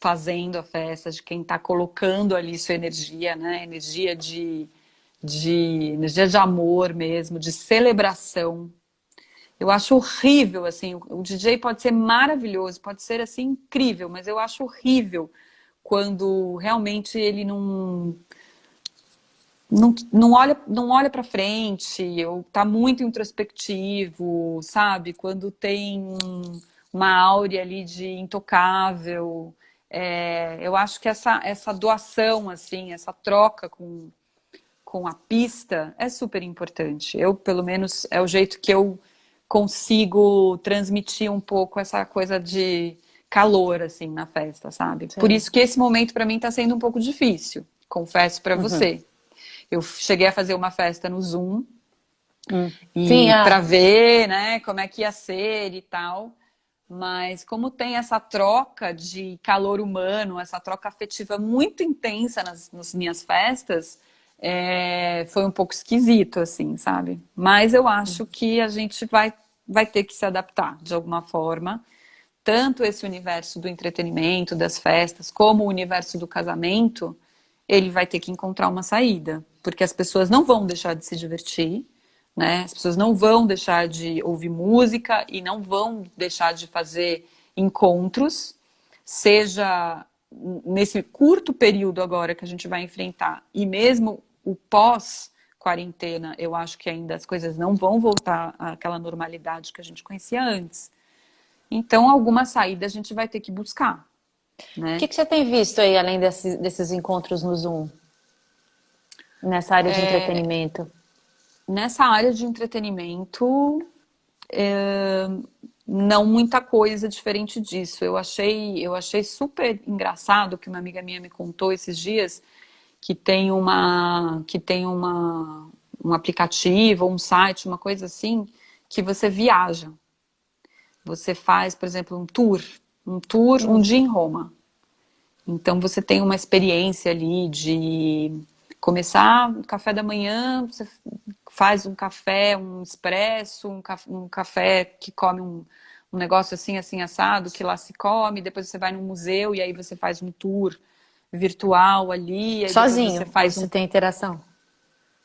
fazendo a festa, de quem está colocando ali sua energia, né? Energia de amor mesmo, de celebração. Eu acho horrível, assim, o DJ pode ser maravilhoso, pode ser assim incrível, mas eu acho horrível quando realmente ele não olha para frente, ou tá muito introspectivo, sabe? Quando tem uma áurea ali de intocável. Eu acho que essa doação, assim, essa troca com a pista é super importante. Eu, pelo menos, é o jeito que eu consigo transmitir um pouco essa coisa de calor, assim, na festa, sabe? Por Sim. isso que esse momento para mim tá sendo um pouco difícil, confesso para Uhum. você. Eu cheguei a fazer uma festa no Zoom Hum. Sim, e para ver, né, como é que ia ser e tal. Mas como tem essa troca de calor humano, essa troca afetiva muito intensa nas minhas festas, foi um pouco esquisito, assim, sabe? Mas eu acho que a gente vai ter que se adaptar de alguma forma. Tanto esse universo do entretenimento, das festas, como o universo do casamento, ele vai ter que encontrar uma saída. Porque as pessoas não vão deixar de se divertir, né? As pessoas não vão deixar de ouvir música e não vão deixar de fazer encontros, seja nesse curto período agora que a gente vai enfrentar, e mesmo o pós-quarentena, eu acho que ainda as coisas não vão voltar àquela normalidade que a gente conhecia antes. Então, alguma saída a gente vai ter que buscar, O né? que você tem visto aí, além desses encontros no Zoom, nessa área de entretenimento? Nessa área de entretenimento, não muita coisa diferente disso. Eu achei super engraçado que uma amiga minha me contou esses dias que tem um aplicativo, um site, uma coisa assim, que você viaja. Você faz, por exemplo, um dia em Roma. Então você tem uma experiência ali de começar o café da manhã, você faz um café, um expresso, um café que come um negócio assim, assim, assado, que lá se come, depois você vai no museu e aí você faz um tour virtual ali, aí depois você Sozinho? Ou faz você um tem interação?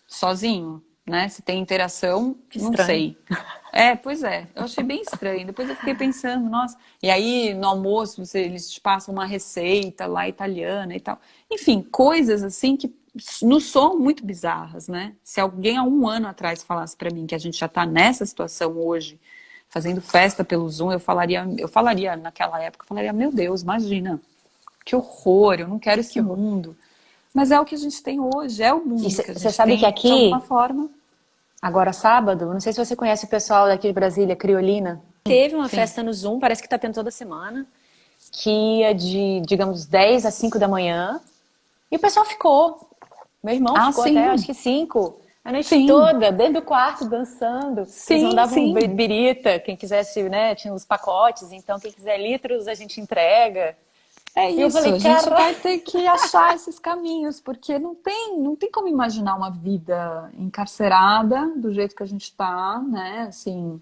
sozinho, né? Se tem interação, Que não estranho. sei. Pois é, eu achei bem estranho. Depois eu fiquei pensando, nossa. E aí no almoço eles te passam uma receita lá italiana e tal. Enfim, coisas assim que nos soam muito bizarras, né? Se alguém há um ano atrás falasse pra mim que a gente já tá nessa situação hoje, fazendo festa pelo Zoom, eu falaria naquela época, eu falaria, meu Deus, imagina, que horror, eu não quero esse Que horror. mundo. Mas é o que a gente tem hoje, é o E mundo que a você gente sabe que tem, de alguma aqui, forma. agora sábado, não sei se você conhece o pessoal daqui de Brasília, Criolina, teve uma Sim. festa no Zoom, parece que tá tendo toda semana, que ia de, digamos, 10 às 5 da manhã, e o pessoal ficou. Meu irmão Ah, ficou até, acho sim. que 5, a noite Sim. toda, dentro do quarto, dançando. Eles Sim, mandavam sim. birita, quem quisesse, né, tinha os pacotes, então quem quiser litros a gente entrega. É E eu isso, falei, a gente cara, vai ter que achar esses caminhos, porque não tem como imaginar uma vida encarcerada do jeito que a gente está, né? Assim,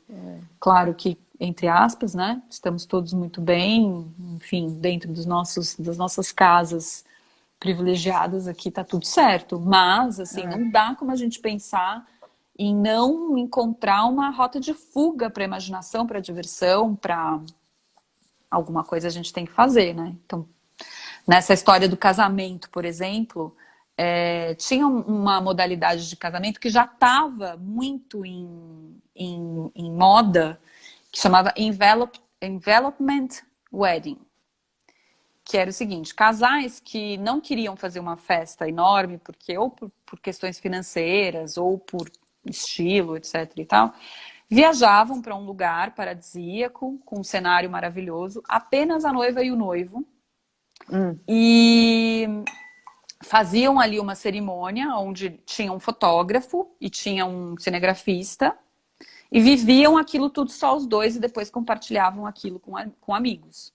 claro que, entre aspas, né? Estamos todos muito bem, enfim, dentro das nossas casas privilegiadas aqui, tá tudo certo. Mas, assim, não dá como a gente pensar em não encontrar uma rota de fuga para a imaginação, para a diversão, para alguma coisa a gente tem que fazer, né? Então, nessa história do casamento, por exemplo, tinha uma modalidade de casamento que já estava muito em moda, que chamava Envelopment Wedding, que era o seguinte, casais que não queriam fazer uma festa enorme, porque ou por questões financeiras, ou por estilo, etc e tal, viajavam para um lugar paradisíaco, com um cenário maravilhoso, apenas a noiva e o noivo, e faziam ali uma cerimônia onde tinha um fotógrafo e tinha um cinegrafista, e viviam aquilo tudo só os dois e depois compartilhavam aquilo com amigos.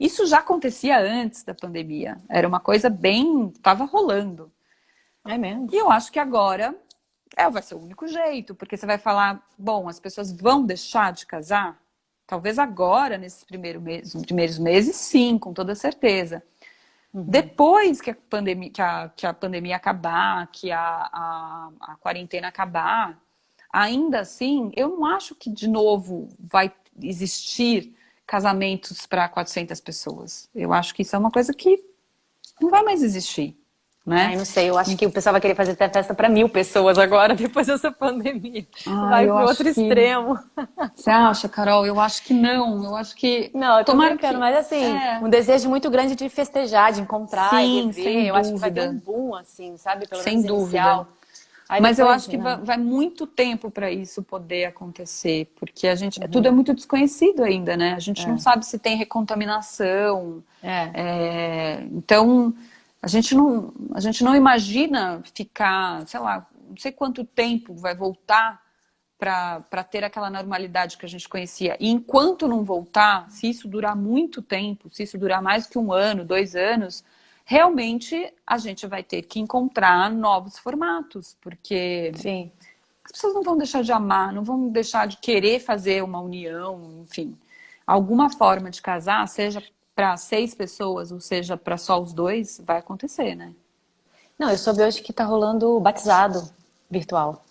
Isso já acontecia antes da pandemia. Era uma coisa bem... Estava rolando. é mesmo? E eu acho que agora vai ser o único jeito, porque você vai falar, bom, as pessoas vão deixar de casar? Talvez agora, nesses primeiros meses, sim, com toda certeza. Depois que a pandemia acabar, que a quarentena acabar, ainda assim, eu não acho que de novo vai existir casamentos para 400 pessoas. Eu acho que isso é uma coisa que não vai mais existir, né? Ai, não sei, eu acho que o pessoal vai querer fazer até festa para 1.000 pessoas agora, depois dessa pandemia. Ah, Vai eu pro outro acho que... extremo. Você acha, Carol? Eu acho que não. Eu acho que... Não, eu tô Tomara brincando, que... mas assim, um desejo muito grande de festejar, de encontrar e Sim, rever. sem Eu acho que vai ter um dúvida. boom, assim, sabe? Pelo Sem menos dúvida. inicial. Aí Mas eu depois, acho que não. vai muito tempo para isso poder acontecer, porque tudo é muito desconhecido ainda, né? A gente não sabe se tem recontaminação. É. Então, a gente não imagina ficar, sei lá, não sei quanto tempo vai voltar para ter aquela normalidade que a gente conhecia. E enquanto não voltar, se isso durar muito tempo, se isso durar mais que 1 ano, 2 anos, realmente a gente vai ter que encontrar novos formatos, porque Sim. as pessoas não vão deixar de amar, não vão deixar de querer fazer uma união, enfim. Alguma forma de casar, seja para 6 pessoas, ou seja para só os dois, vai acontecer, né? Não, eu soube hoje que tá rolando batizado virtual.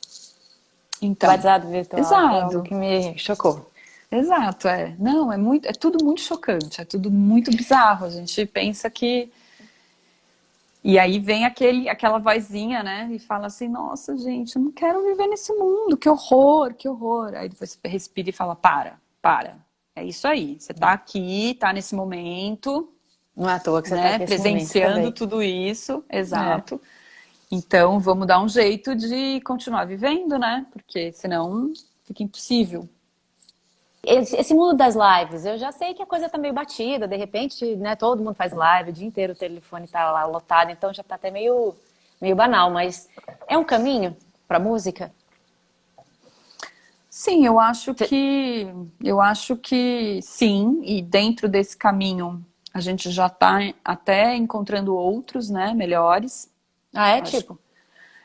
Então, Batizado virtual foi algo exato. que me chocou. Exato, é. Não, é tudo muito chocante, é tudo muito bizarro. A gente pensa que. E aí vem aquela vozinha, né? E fala assim, nossa, gente, eu não quero viver nesse mundo, que horror, que horror. Aí depois você respira e fala, para. É isso aí. Você tá aqui, tá nesse momento, Não é à toa que você tá né? aqui nesse momento Presenciando também. tudo isso, É. exato. Então vamos dar um jeito de continuar vivendo, né? Porque senão fica impossível. Esse mundo das lives, eu já sei que a coisa tá meio batida, de repente, né, todo mundo faz live, o dia inteiro o telefone tá lá lotado, então já tá até meio banal, mas é um caminho pra música? Sim, eu acho que sim, e dentro desse caminho a gente já está até encontrando outros, né, melhores. Ah, é Acho. tipo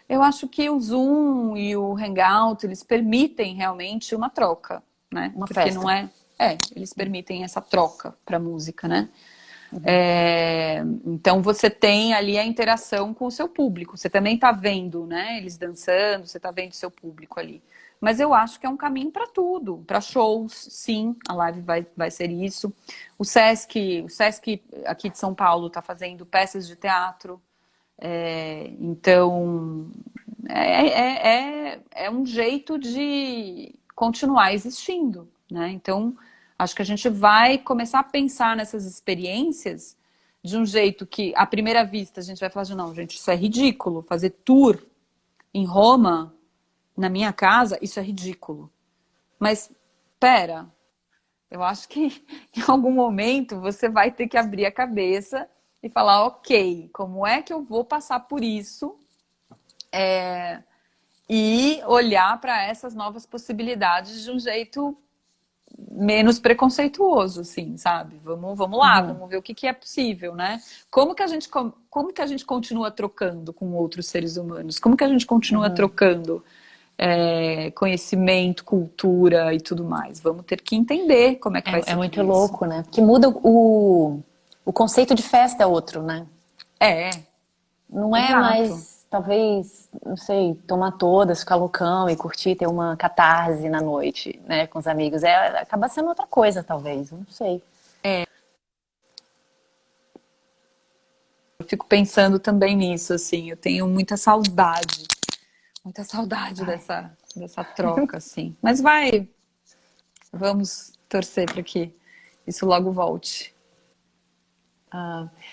Eu acho que o Zoom e o Hangout, eles permitem realmente uma troca, né? uma Porque não festa. eles permitem essa troca para música, né? Então você tem ali a interação com o seu público. Você também está vendo, né? Eles dançando, você está vendo o seu público ali. Mas eu acho que é um caminho para tudo, para shows, sim, a live vai ser isso. O Sesc aqui de São Paulo está fazendo peças de teatro. Então é um jeito de continuar existindo, né? Então acho que a gente vai começar a pensar nessas experiências de um jeito que, à primeira vista, a gente vai falar de não, gente, isso é ridículo. Fazer tour em Roma, na minha casa, isso é ridículo. Mas, pera, eu acho que em algum momento você vai ter que abrir a cabeça e falar, ok, como é que eu vou passar por isso? E olhar para essas novas possibilidades de um jeito menos preconceituoso, assim, sabe? Vamos lá, Uhum. vamos ver o que é possível, né? Como que a gente continua trocando com outros seres humanos? Como que a gente continua Uhum. trocando conhecimento, cultura e tudo mais? Vamos ter que entender como é que vai É ser tudo muito isso. louco, né? Porque muda o conceito de festa é outro, né? É, Não é exato. mais, talvez, não sei, tomar todas, ficar loucão e curtir, ter uma catarse na noite, né, com os amigos. Acaba sendo outra coisa, talvez, não sei. Eu fico pensando também nisso, assim, eu tenho muita saudade Ai. dessa troca, assim. Mas vamos torcer para que isso logo volte.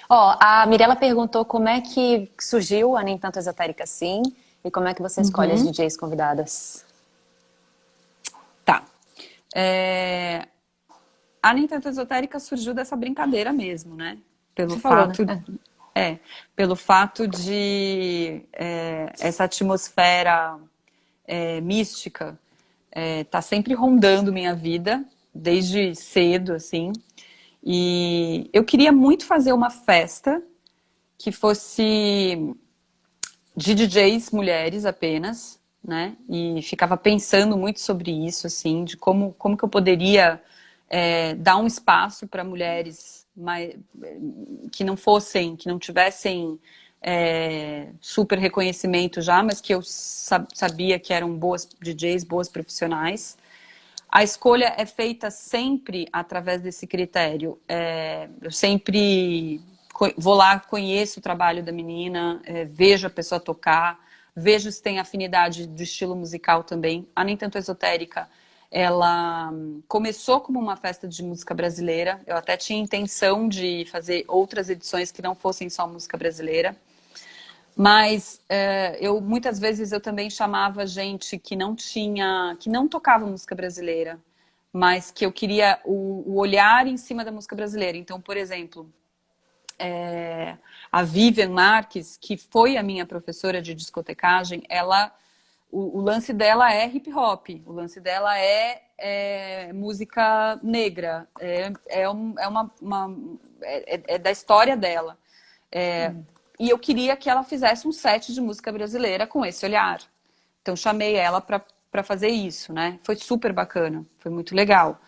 Ó, a Mirella perguntou como é que surgiu a Nem Tanto Esotérica Assim e como é que você escolhe as Uhum. DJs convidadas. Tá. É, a Nem Tanto Esotérica surgiu dessa brincadeira mesmo, né? Pelo Você falou, né? fato, pelo fato de essa atmosfera mística tá sempre rondando minha vida, desde cedo, assim. E eu queria muito fazer uma festa que fosse de DJs mulheres apenas, né? E ficava pensando muito sobre isso, assim, de como que eu poderia dar um espaço para mulheres que não fossem, que não tivessem super reconhecimento já, mas que eu sabia que eram boas DJs, boas profissionais. A escolha é feita sempre através desse critério. Eu sempre vou lá, conheço o trabalho da menina, vejo a pessoa tocar, vejo se tem afinidade do estilo musical também. A Nem Tanto Esotérica, ela começou como uma festa de música brasileira. Eu até tinha intenção de fazer outras edições que não fossem só música brasileira. Mas muitas vezes eu também chamava gente que não tocava música brasileira, mas que eu queria o olhar em cima da música brasileira. Então, por exemplo, a Vivian Marques, que foi a minha professora de discotecagem, ela o lance dela é hip hop, o lance dela é música negra, é da história dela. E eu queria que ela fizesse um set de música brasileira com esse olhar. Então chamei ela para fazer isso, né? Foi super bacana, foi muito legal.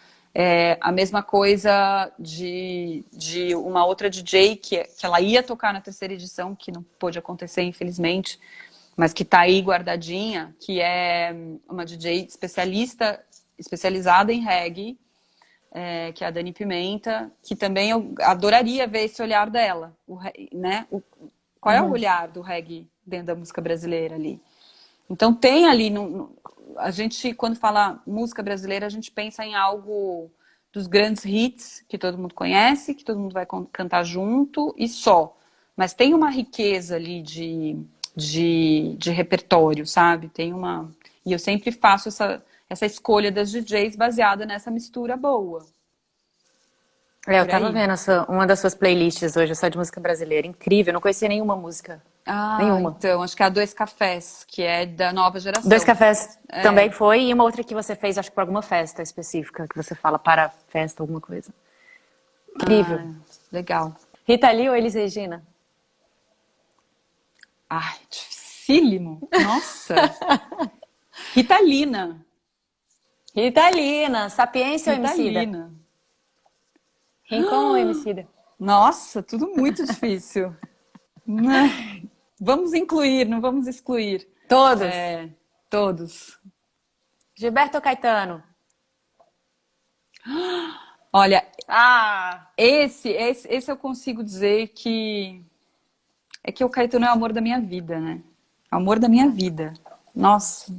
A mesma coisa de uma outra DJ que ela ia tocar na terceira edição, que não pôde acontecer, infelizmente, mas que tá aí guardadinha, que é uma DJ especializada em reggae, que é a Dani Pimenta, que também eu adoraria ver esse olhar dela, né? Qual é o olhar do reggae dentro da música brasileira ali? Então tem ali, a gente, quando fala música brasileira, a gente pensa em algo dos grandes hits que todo mundo conhece, que todo mundo vai cantar junto e só. Mas tem uma riqueza ali de repertório, sabe? E eu sempre faço essa escolha das DJs baseada nessa mistura boa. Eu tava vendo uma das suas playlists hoje, só de música brasileira. Incrível, eu não conhecia nenhuma música. Nenhuma. Então, acho que é a Dois Cafés, que é da nova geração. Dois Cafés também foi, e uma outra que você fez, acho que para alguma festa específica, que você fala para festa, alguma coisa. Incrível. Legal. Rita Lee ou Elis Regina? Ai, dificílimo. Nossa. Ritalina. Ritalina. Sapiência ou Emicida? Ritalina. Rincon ou Emicida? Nossa, tudo muito difícil. Vamos incluir, não vamos excluir. Todos? Todos. Gilberto ou Caetano? Olha, esse eu consigo dizer que é que o Caetano é o amor da minha vida, né? Amor da minha vida. Nossa,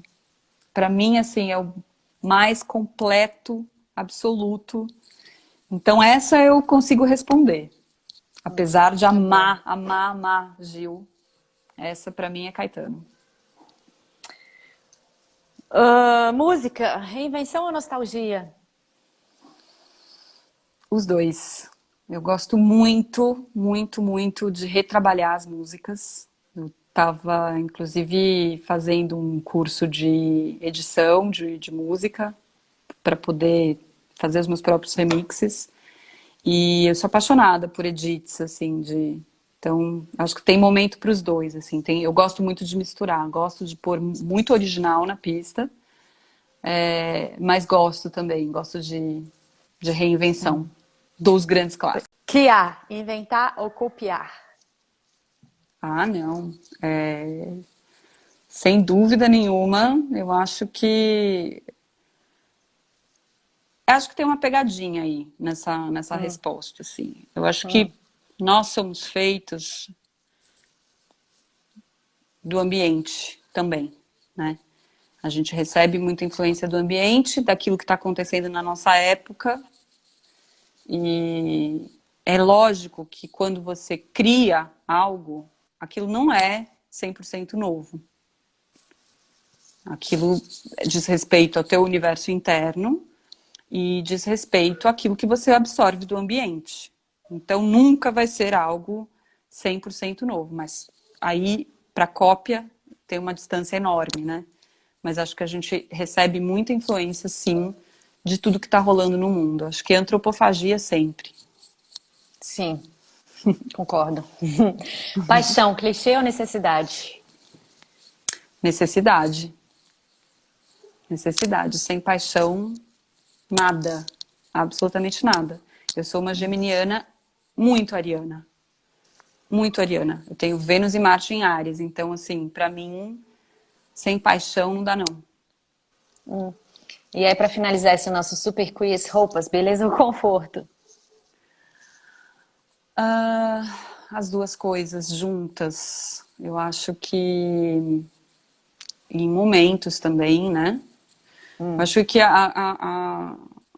pra mim, assim, é o mais completo, absoluto. Então essa eu consigo responder. Apesar de amar Gil, essa pra mim é Caetano. Música, reinvenção ou nostalgia? Os dois. Eu gosto muito, muito, muito de retrabalhar as músicas. Eu estava, inclusive, fazendo um curso de edição de música para poder fazer os meus próprios remixes. E eu sou apaixonada por edits, assim, Então, acho que tem momento para os dois, assim. Eu gosto muito de misturar, gosto de pôr muito original na pista, mas gosto de reinvenção dos grandes clássicos. Criar, inventar ou copiar? Não. Sem dúvida nenhuma, eu acho que tem uma pegadinha aí nessa resposta, assim. Eu acho que nós somos feitos do ambiente também, né? A gente recebe muita influência do ambiente, daquilo que está acontecendo na nossa época. E é lógico que quando você cria algo, aquilo não é 100% novo. Aquilo diz respeito ao teu universo interno e diz respeito àquilo que você absorve do ambiente. Então, nunca vai ser algo 100% novo. Mas aí, para cópia, tem uma distância enorme, né? Mas acho que a gente recebe muita influência, sim, de tudo que está rolando no mundo. Acho que é antropofagia sempre. Sim, concordo. Paixão, clichê ou necessidade? Necessidade. Necessidade. Sem paixão, nada. Absolutamente nada. Eu sou uma geminiana muito ariana. Muito ariana. Eu tenho Vênus e Marte em Áries. Então, assim, pra mim, sem paixão não dá, não. E aí, para finalizar esse nosso super quiz, roupas, beleza ou conforto? As duas coisas juntas. Eu acho que em momentos também, né? Acho que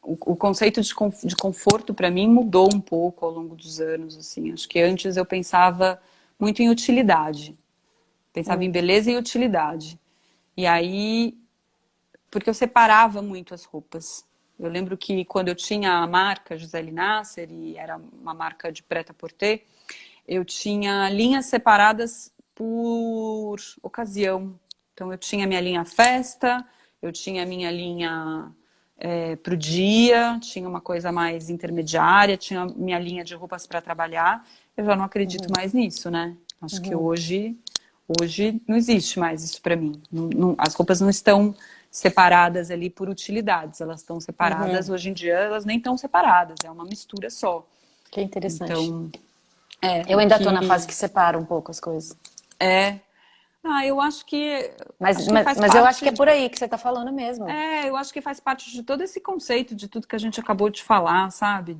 o conceito de conforto para mim mudou um pouco ao longo dos anos, assim. Acho que antes eu pensava muito em utilidade. Pensava em beleza e utilidade. E aí, porque eu separava muito as roupas. Eu lembro que quando eu tinha a marca Gisele Nasser, e era uma marca de prêt-à-porter, eu tinha linhas separadas por ocasião. Então eu tinha minha linha festa, eu tinha minha linha para o dia, tinha uma coisa mais intermediária, tinha minha linha de roupas para trabalhar. Eu já não acredito mais nisso, né? Acho que hoje não existe mais isso para mim. As roupas não estão separadas ali por utilidades, elas estão separadas. Hoje em dia elas nem estão separadas, é uma mistura só. Que interessante. Então, eu ainda tô na fase que separa um pouco as coisas. Eu acho que. Mas eu acho que é por aí que você tá falando mesmo. Eu acho que faz parte de todo esse conceito, de tudo que a gente acabou de falar, sabe?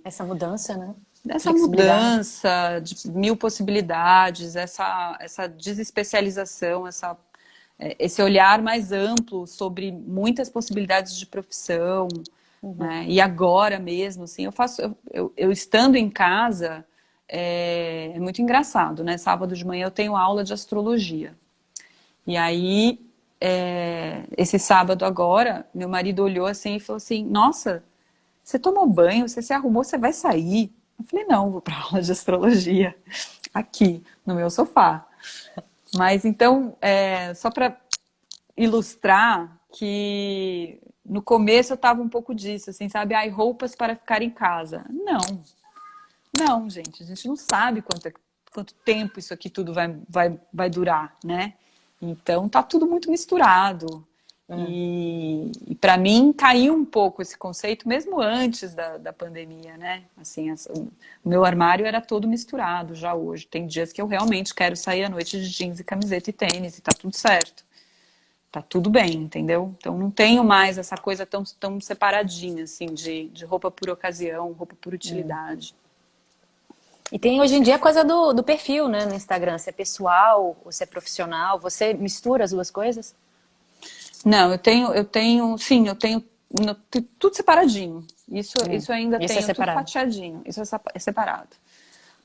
Essa mudança, né? Dessa mudança, de mil possibilidades, essa desespecialização, esse olhar mais amplo sobre muitas possibilidades de profissão, né? E agora mesmo, assim, eu estando em casa, é muito engraçado, né? Sábado de manhã eu tenho aula de astrologia. E aí, esse sábado agora, meu marido olhou assim e falou assim, nossa, você tomou banho, você se arrumou, você vai sair? Eu falei, não, vou para aula de astrologia, aqui, no meu sofá. Mas então, só para ilustrar que no começo eu tava um pouco disso, assim, sabe? Ai, roupas para ficar em casa. Não, gente, a gente não sabe quanto tempo isso aqui tudo vai durar, né? Então tá tudo muito misturado. E para mim caiu um pouco esse conceito, mesmo antes da pandemia, né? Assim, o meu armário era todo misturado já hoje. Tem dias que eu realmente quero sair à noite de jeans e camiseta e tênis e tá tudo certo. Tá tudo bem, entendeu? Então não tenho mais essa coisa tão separadinha, assim, de roupa por ocasião, roupa por utilidade. E tem hoje em dia a coisa do perfil, né, no Instagram, se é pessoal ou se é profissional. Você mistura as duas coisas? Não, sim, eu tenho tudo separadinho. Isso ainda Isso tenho é separado. tudo fatiadinho. Isso é separado.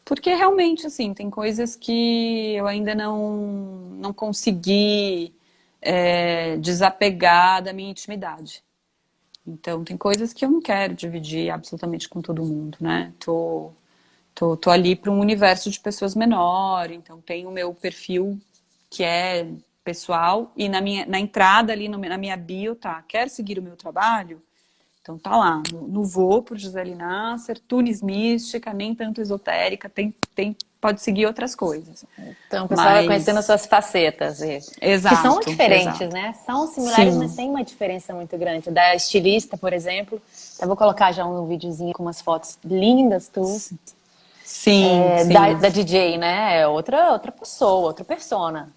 Porque realmente, assim, tem coisas que eu ainda não consegui desapegar da minha intimidade. Então, tem coisas que eu não quero dividir absolutamente com todo mundo, né? Tô ali para um universo de pessoas menor, então tem o meu perfil que é pessoal e na entrada ali na minha bio tá, quer seguir o meu trabalho? Então tá lá, no Vou por Gisele Nasser, Tunis Mística, nem tanto esotérica, pode seguir outras coisas. Então o pessoal vai conhecendo as suas facetas. Exato, que são diferentes, exato. né? São similares, Sim. mas tem uma diferença muito grande. Da estilista, por exemplo, eu vou colocar já um videozinho com umas fotos lindas tuas. Sim, sim. Da DJ, né? É outra pessoa, outra persona.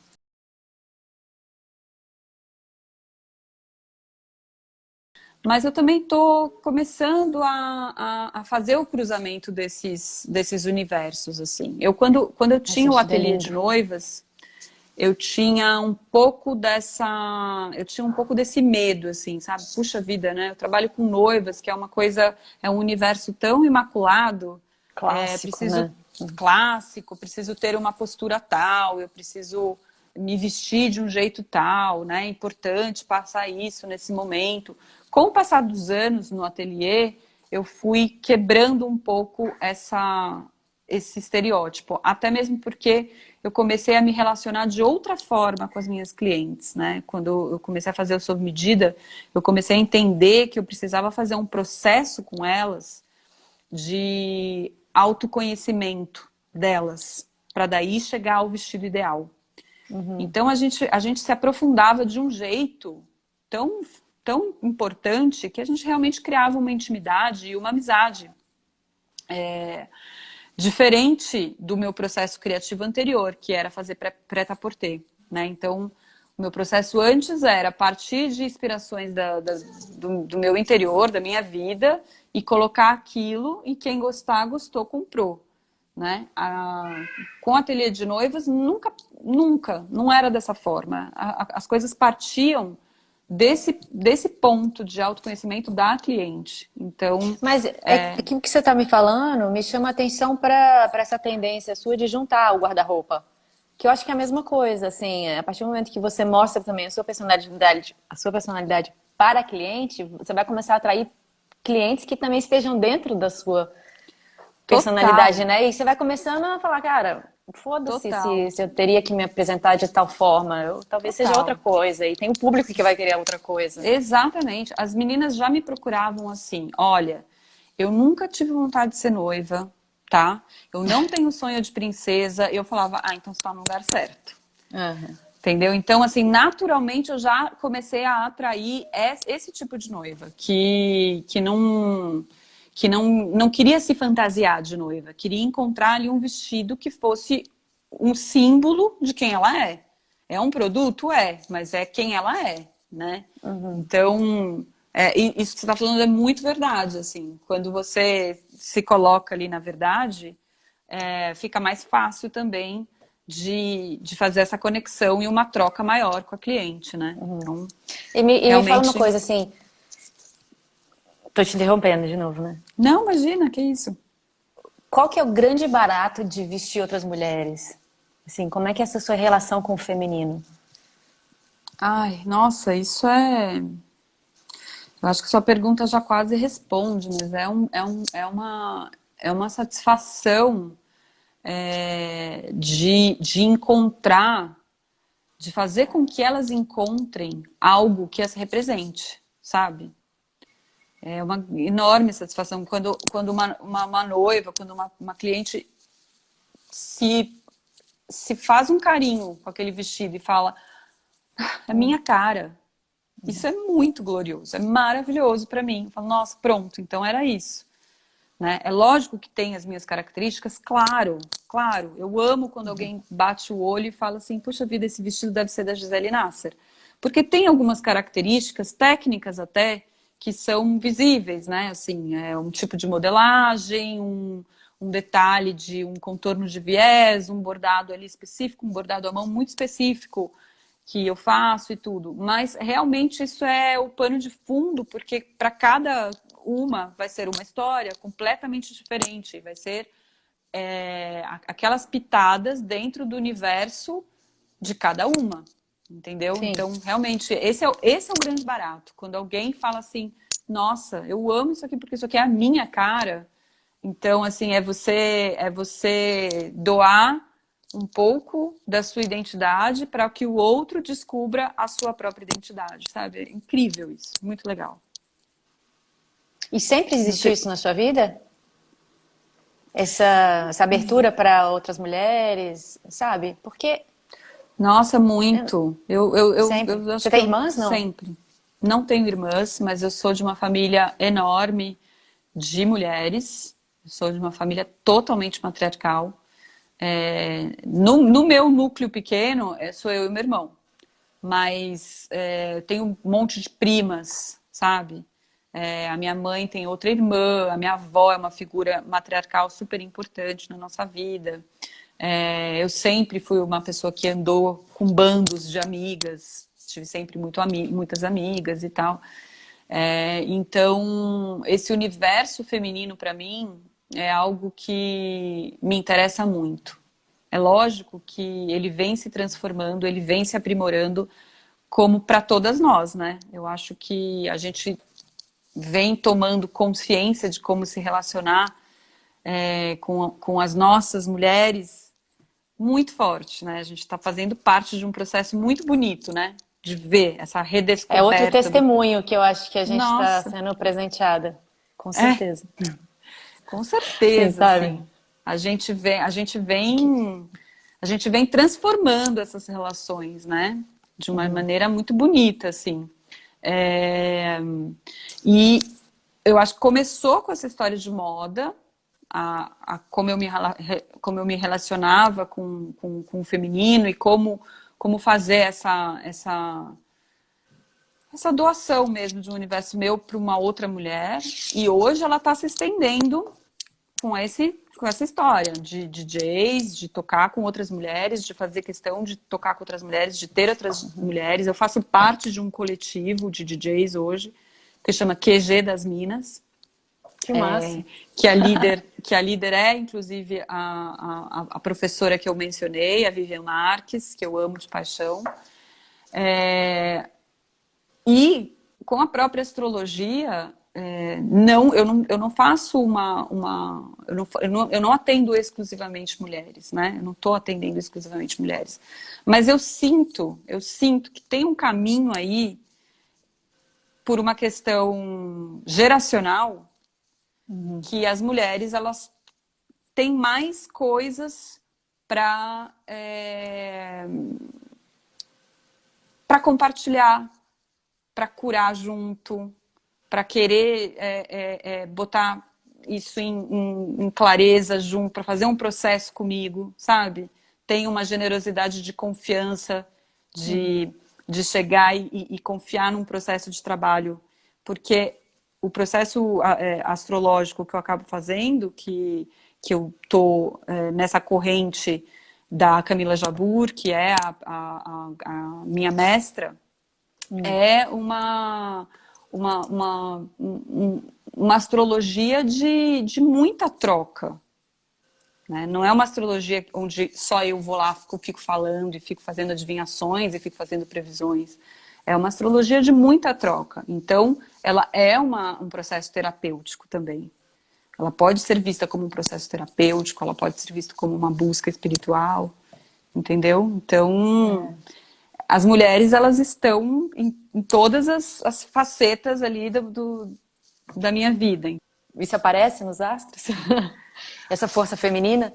Mas eu também estou começando a fazer o cruzamento desses universos, assim. Quando eu tinha o ateliê de noivas, eu tinha um pouco desse medo, assim, sabe? Puxa vida, né? Eu trabalho com noivas, que é um universo tão imaculado. Clássico, né? Clássico, preciso ter uma postura tal, eu preciso me vestir de um jeito tal, né? É importante passar isso nesse momento. Com o passar dos anos no ateliê, eu fui quebrando um pouco esse estereótipo, até mesmo porque eu comecei a me relacionar de outra forma com as minhas clientes, né? Quando eu comecei a fazer o sob medida, eu comecei a entender que eu precisava fazer um processo com elas de autoconhecimento delas, para daí chegar ao vestido ideal. Então a gente se aprofundava de um jeito tão importante que a gente realmente criava uma intimidade e uma amizade. Diferente do meu processo criativo anterior, que era fazer prêt-à-porter, né? Então, o meu processo antes era partir de inspirações do meu interior, da minha vida, e colocar aquilo, e quem gostar, gostou, comprou. Né? Com o ateliê de noivas, nunca, não era dessa forma. As coisas partiam desse ponto de autoconhecimento da cliente. Então, mas o que você está me falando me chama a atenção para essa tendência sua de juntar o guarda-roupa. Que eu acho que é a mesma coisa, assim, a partir do momento que você mostra também a sua personalidade para a cliente, você vai começar a atrair clientes que também estejam dentro da sua personalidade, né? E você vai começando a falar, cara, foda-se Total, se eu teria que me apresentar de tal forma. Eu, talvez seja outra total. coisa. E tem o público que vai querer outra coisa. Exatamente. As meninas já me procuravam assim: olha, eu nunca tive vontade de ser noiva, tá? Eu não tenho sonho de princesa. Eu falava, ah, então você tá no lugar certo. Aham. Entendeu? Então, assim, naturalmente eu já comecei a atrair esse tipo de noiva que não queria se fantasiar de noiva, queria encontrar ali um vestido que fosse um símbolo de quem ela é. É um produto? É, mas é quem ela é, né? Uhum. Então, isso que você está falando é muito verdade, assim. Quando você se coloca ali na verdade, fica mais fácil também de fazer essa conexão e uma troca maior com a cliente, né? Então, E me fala uma realmente. coisa assim. Tô te interrompendo de novo, né? Não, imagina, que isso. Qual que é o grande barato de vestir outras mulheres? Assim, como é que é essa sua relação com o feminino? Ai, nossa, isso é. Eu acho que sua pergunta já quase responde, mas é uma satisfação de encontrar, de fazer com que elas encontrem algo que as represente, sabe? É uma enorme satisfação quando uma noiva, quando uma cliente se, se faz um carinho com aquele vestido e fala, é minha cara. Isso é muito glorioso, é maravilhoso para mim. Eu falo, nossa, pronto, então era isso. Né? É lógico que tem as minhas características, claro, claro. Eu amo quando alguém bate o olho e fala assim, puxa vida, esse vestido deve ser da Gisele Nasser. Porque tem algumas características técnicas até que são visíveis, né? Assim, é um tipo de modelagem, um detalhe de um contorno de viés, um bordado ali específico, um bordado à mão muito específico que eu faço e tudo. Mas realmente isso é o pano de fundo, porque para cada uma vai ser uma história completamente diferente, vai ser aquelas pitadas dentro do universo de cada uma, entendeu? Sim. Então, realmente, esse é o grande barato. Quando alguém fala assim, nossa, eu amo isso aqui porque isso aqui é a minha cara. Então, assim, é você doar um pouco da sua identidade para que o outro descubra a sua própria identidade, sabe? É incrível isso, muito legal. E sempre Não existiu sei. isso na sua vida? Essa abertura para outras mulheres, sabe? Porque Nossa, é, muito. Eu sempre. acho Você que tem eu irmãs? Não. sempre. Não tenho irmãs, mas eu sou de uma família enorme de mulheres. Eu sou de uma família totalmente matriarcal. No meu núcleo pequeno, sou eu e meu irmão. Mas tenho um monte de primas, sabe? A minha mãe tem outra irmã, a minha avó é uma figura matriarcal super importante na nossa vida. Eu sempre fui uma pessoa que andou com bandos de amigas, tive sempre muitas amigas e tal. Então, esse universo feminino para mim é algo que me interessa muito. É lógico que ele vem se transformando, ele vem se aprimorando, como para todas nós, né? Eu acho que a gente vem tomando consciência de como se relacionar com as nossas mulheres muito forte, né? A gente está fazendo parte de um processo muito bonito, né? De ver essa É outro redescoberta do. testemunho que eu acho que a gente está Nossa, sendo presenteada. Com é, certeza. com Sim, certeza, sabe? assim. A gente vem transformando essas relações, né? De uma maneira muito bonita, assim. É, E eu acho que começou com essa história de moda, como eu me relacionava com o feminino e como fazer essa doação mesmo de um universo meu para uma outra mulher. E hoje ela está se estendendo com essa história de DJs, de tocar com outras mulheres, de fazer questão de tocar com outras mulheres, de ter outras mulheres. Eu faço parte de um coletivo de DJs hoje, que chama QG das Minas, Que massa. que a líder é, inclusive, a professora que eu mencionei, a Vivian Marques, que eu amo de paixão. E com a própria astrologia, eu não faço eu não atendo exclusivamente mulheres, né? Eu não estou atendendo exclusivamente mulheres. Mas eu sinto que tem um caminho aí por uma questão geracional que as mulheres, elas têm mais coisas para compartilhar, para curar junto, para querer botar isso em clareza junto, para fazer um processo comigo, sabe? Tem uma generosidade de confiança, de chegar e confiar num processo de trabalho. Porque o processo astrológico que eu acabo fazendo, que eu tô nessa corrente da Camila Jabbour, que é a minha mestra, é uma astrologia de muita troca, né? Não é uma astrologia onde só eu vou lá, fico falando e fico fazendo adivinhações e fico fazendo previsões. É uma astrologia de muita troca. Então, ela é um processo terapêutico também. Ela pode ser vista como um processo terapêutico, ela pode ser vista como uma busca espiritual, entendeu? Então, as mulheres, elas estão em todas as facetas ali da minha vida. Isso aparece nos astros? Essa força feminina?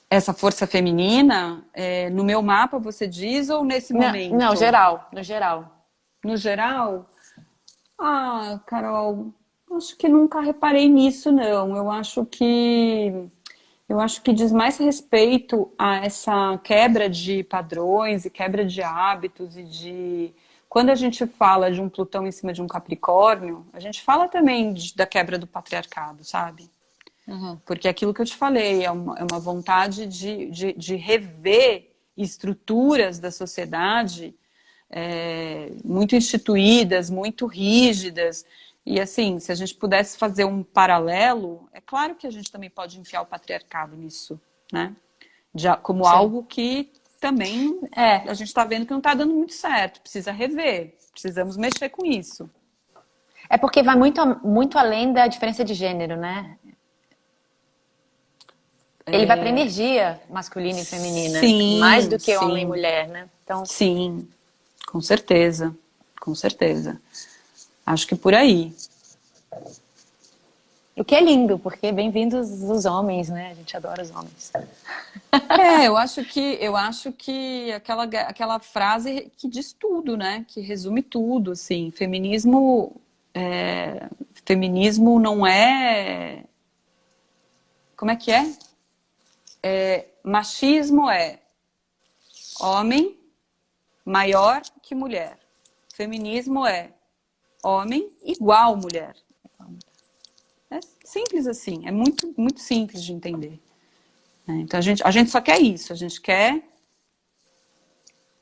Essa força feminina, no meu mapa, você diz, ou nesse momento? Não, geral, no geral. No geral? Ah, Carol, acho que nunca reparei nisso, não. Eu acho que diz mais respeito a essa quebra de padrões e quebra de hábitos Quando a gente fala de um Plutão em cima de um Capricórnio, a gente fala também da quebra do patriarcado, sabe? Porque aquilo que eu te falei é uma vontade de rever estruturas da sociedade muito instituídas, muito rígidas. E assim, se a gente pudesse fazer um paralelo, é claro que a gente também pode enfiar o patriarcado nisso, né? Como Sim. algo que também a gente está vendo que não está dando muito certo, precisa rever, precisamos mexer com isso. É porque vai muito além da diferença de gênero, né? Ele vai para energia masculina e feminina, sim, mais do que sim. homem e mulher, né? Então... Sim, com certeza, com certeza. Acho que por aí. O que é lindo, porque bem-vindos os homens, né? A gente adora os homens. Eu acho que aquela frase que diz tudo, né? Que resume tudo, assim. Feminismo não é... Como é que é? Machismo é homem maior que mulher. Feminismo é homem igual mulher. É simples assim, é muito, muito simples de entender. Então a gente só quer isso, a gente quer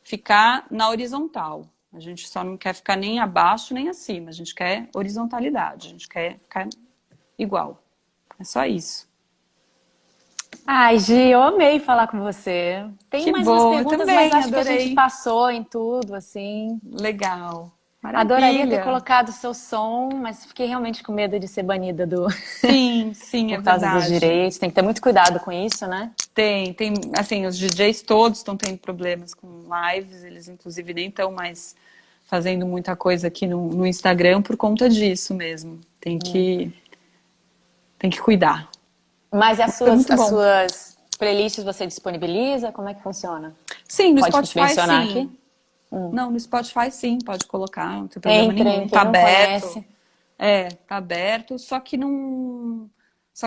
ficar na horizontal. A gente só não quer ficar nem abaixo nem acima, a gente quer horizontalidade, a gente quer ficar igual. É só isso. Ai, Gi, eu amei falar com você. Tem mais umas perguntas, também, mas acho adorei. que a gente passou em tudo, assim. Legal. Maravilha. Adoraria ter colocado o seu som, mas fiquei realmente com medo de ser banida Sim, por causa dos direitos. Tem que ter muito cuidado com isso, né? Tem, assim, os DJs todos estão tendo problemas com lives, eles inclusive nem estão mais fazendo muita coisa aqui no Instagram por conta disso mesmo. Tem que cuidar. Mas as suas playlists você disponibiliza? Como é que funciona? Sim, no Pode Spotify mencionar sim. Aqui? Não, no Spotify sim, pode colocar, não tem problema nenhum. Tá aberto. Tá aberto, só que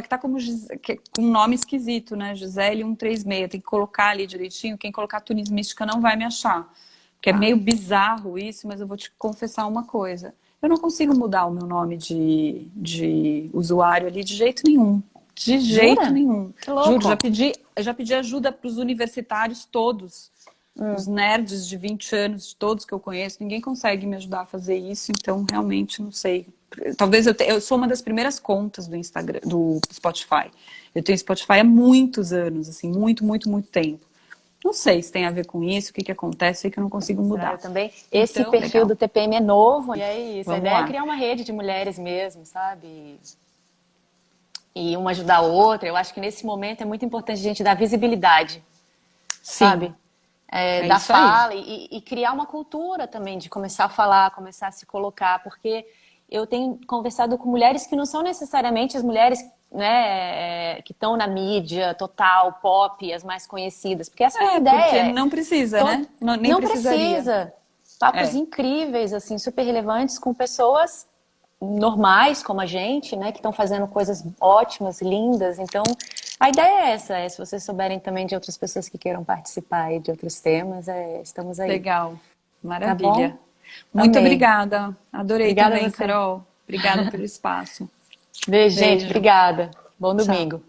tá com um nome esquisito, né? Gisele 136, tem que colocar ali direitinho. Quem colocar Tunis Mística não vai me achar. Porque é meio bizarro isso, mas eu vou te confessar uma coisa. Eu não consigo mudar o meu nome de usuário ali de jeito nenhum. De jeito nenhum. Que louco. Juro, já pedi ajuda para os universitários todos. Os nerds de 20 anos, todos que eu conheço, ninguém consegue me ajudar a fazer isso, então realmente não sei. Talvez eu sou uma das primeiras contas do Spotify. Eu tenho Spotify há muitos anos, assim, muito, muito, muito tempo. Não sei se tem a ver com isso, o que que acontece, que eu não consigo mudar. Eu também. Esse Então, perfil legal. do TPM é novo, e é isso. A Vamos ideia é lá. criar uma rede de mulheres mesmo, sabe? E uma ajudar a outra. Eu acho que nesse momento é muito importante a gente dar visibilidade, Sim, sabe? É, é da isso aí. fala e criar uma cultura também de começar a falar, começar a se colocar, porque eu tenho conversado com mulheres que não são necessariamente as mulheres, né, que estão na mídia total, pop, as mais conhecidas, porque essa é a É, porque ideia. não precisa, Todo... né? Nem Não precisaria. precisa. Papos É, incríveis, assim, super relevantes com pessoas normais como a gente, né, que estão fazendo coisas ótimas, lindas. Então, a ideia é essa, se vocês souberem também de outras pessoas que queiram participar aí de outros temas, estamos aí. legal. Tá bom? Maravilha. Muito Amei. obrigada. Adorei Obrigada a também, você. Carol. Obrigada pelo espaço. Beijo, gente. Beijo. Obrigada. Bom Tchau. domingo.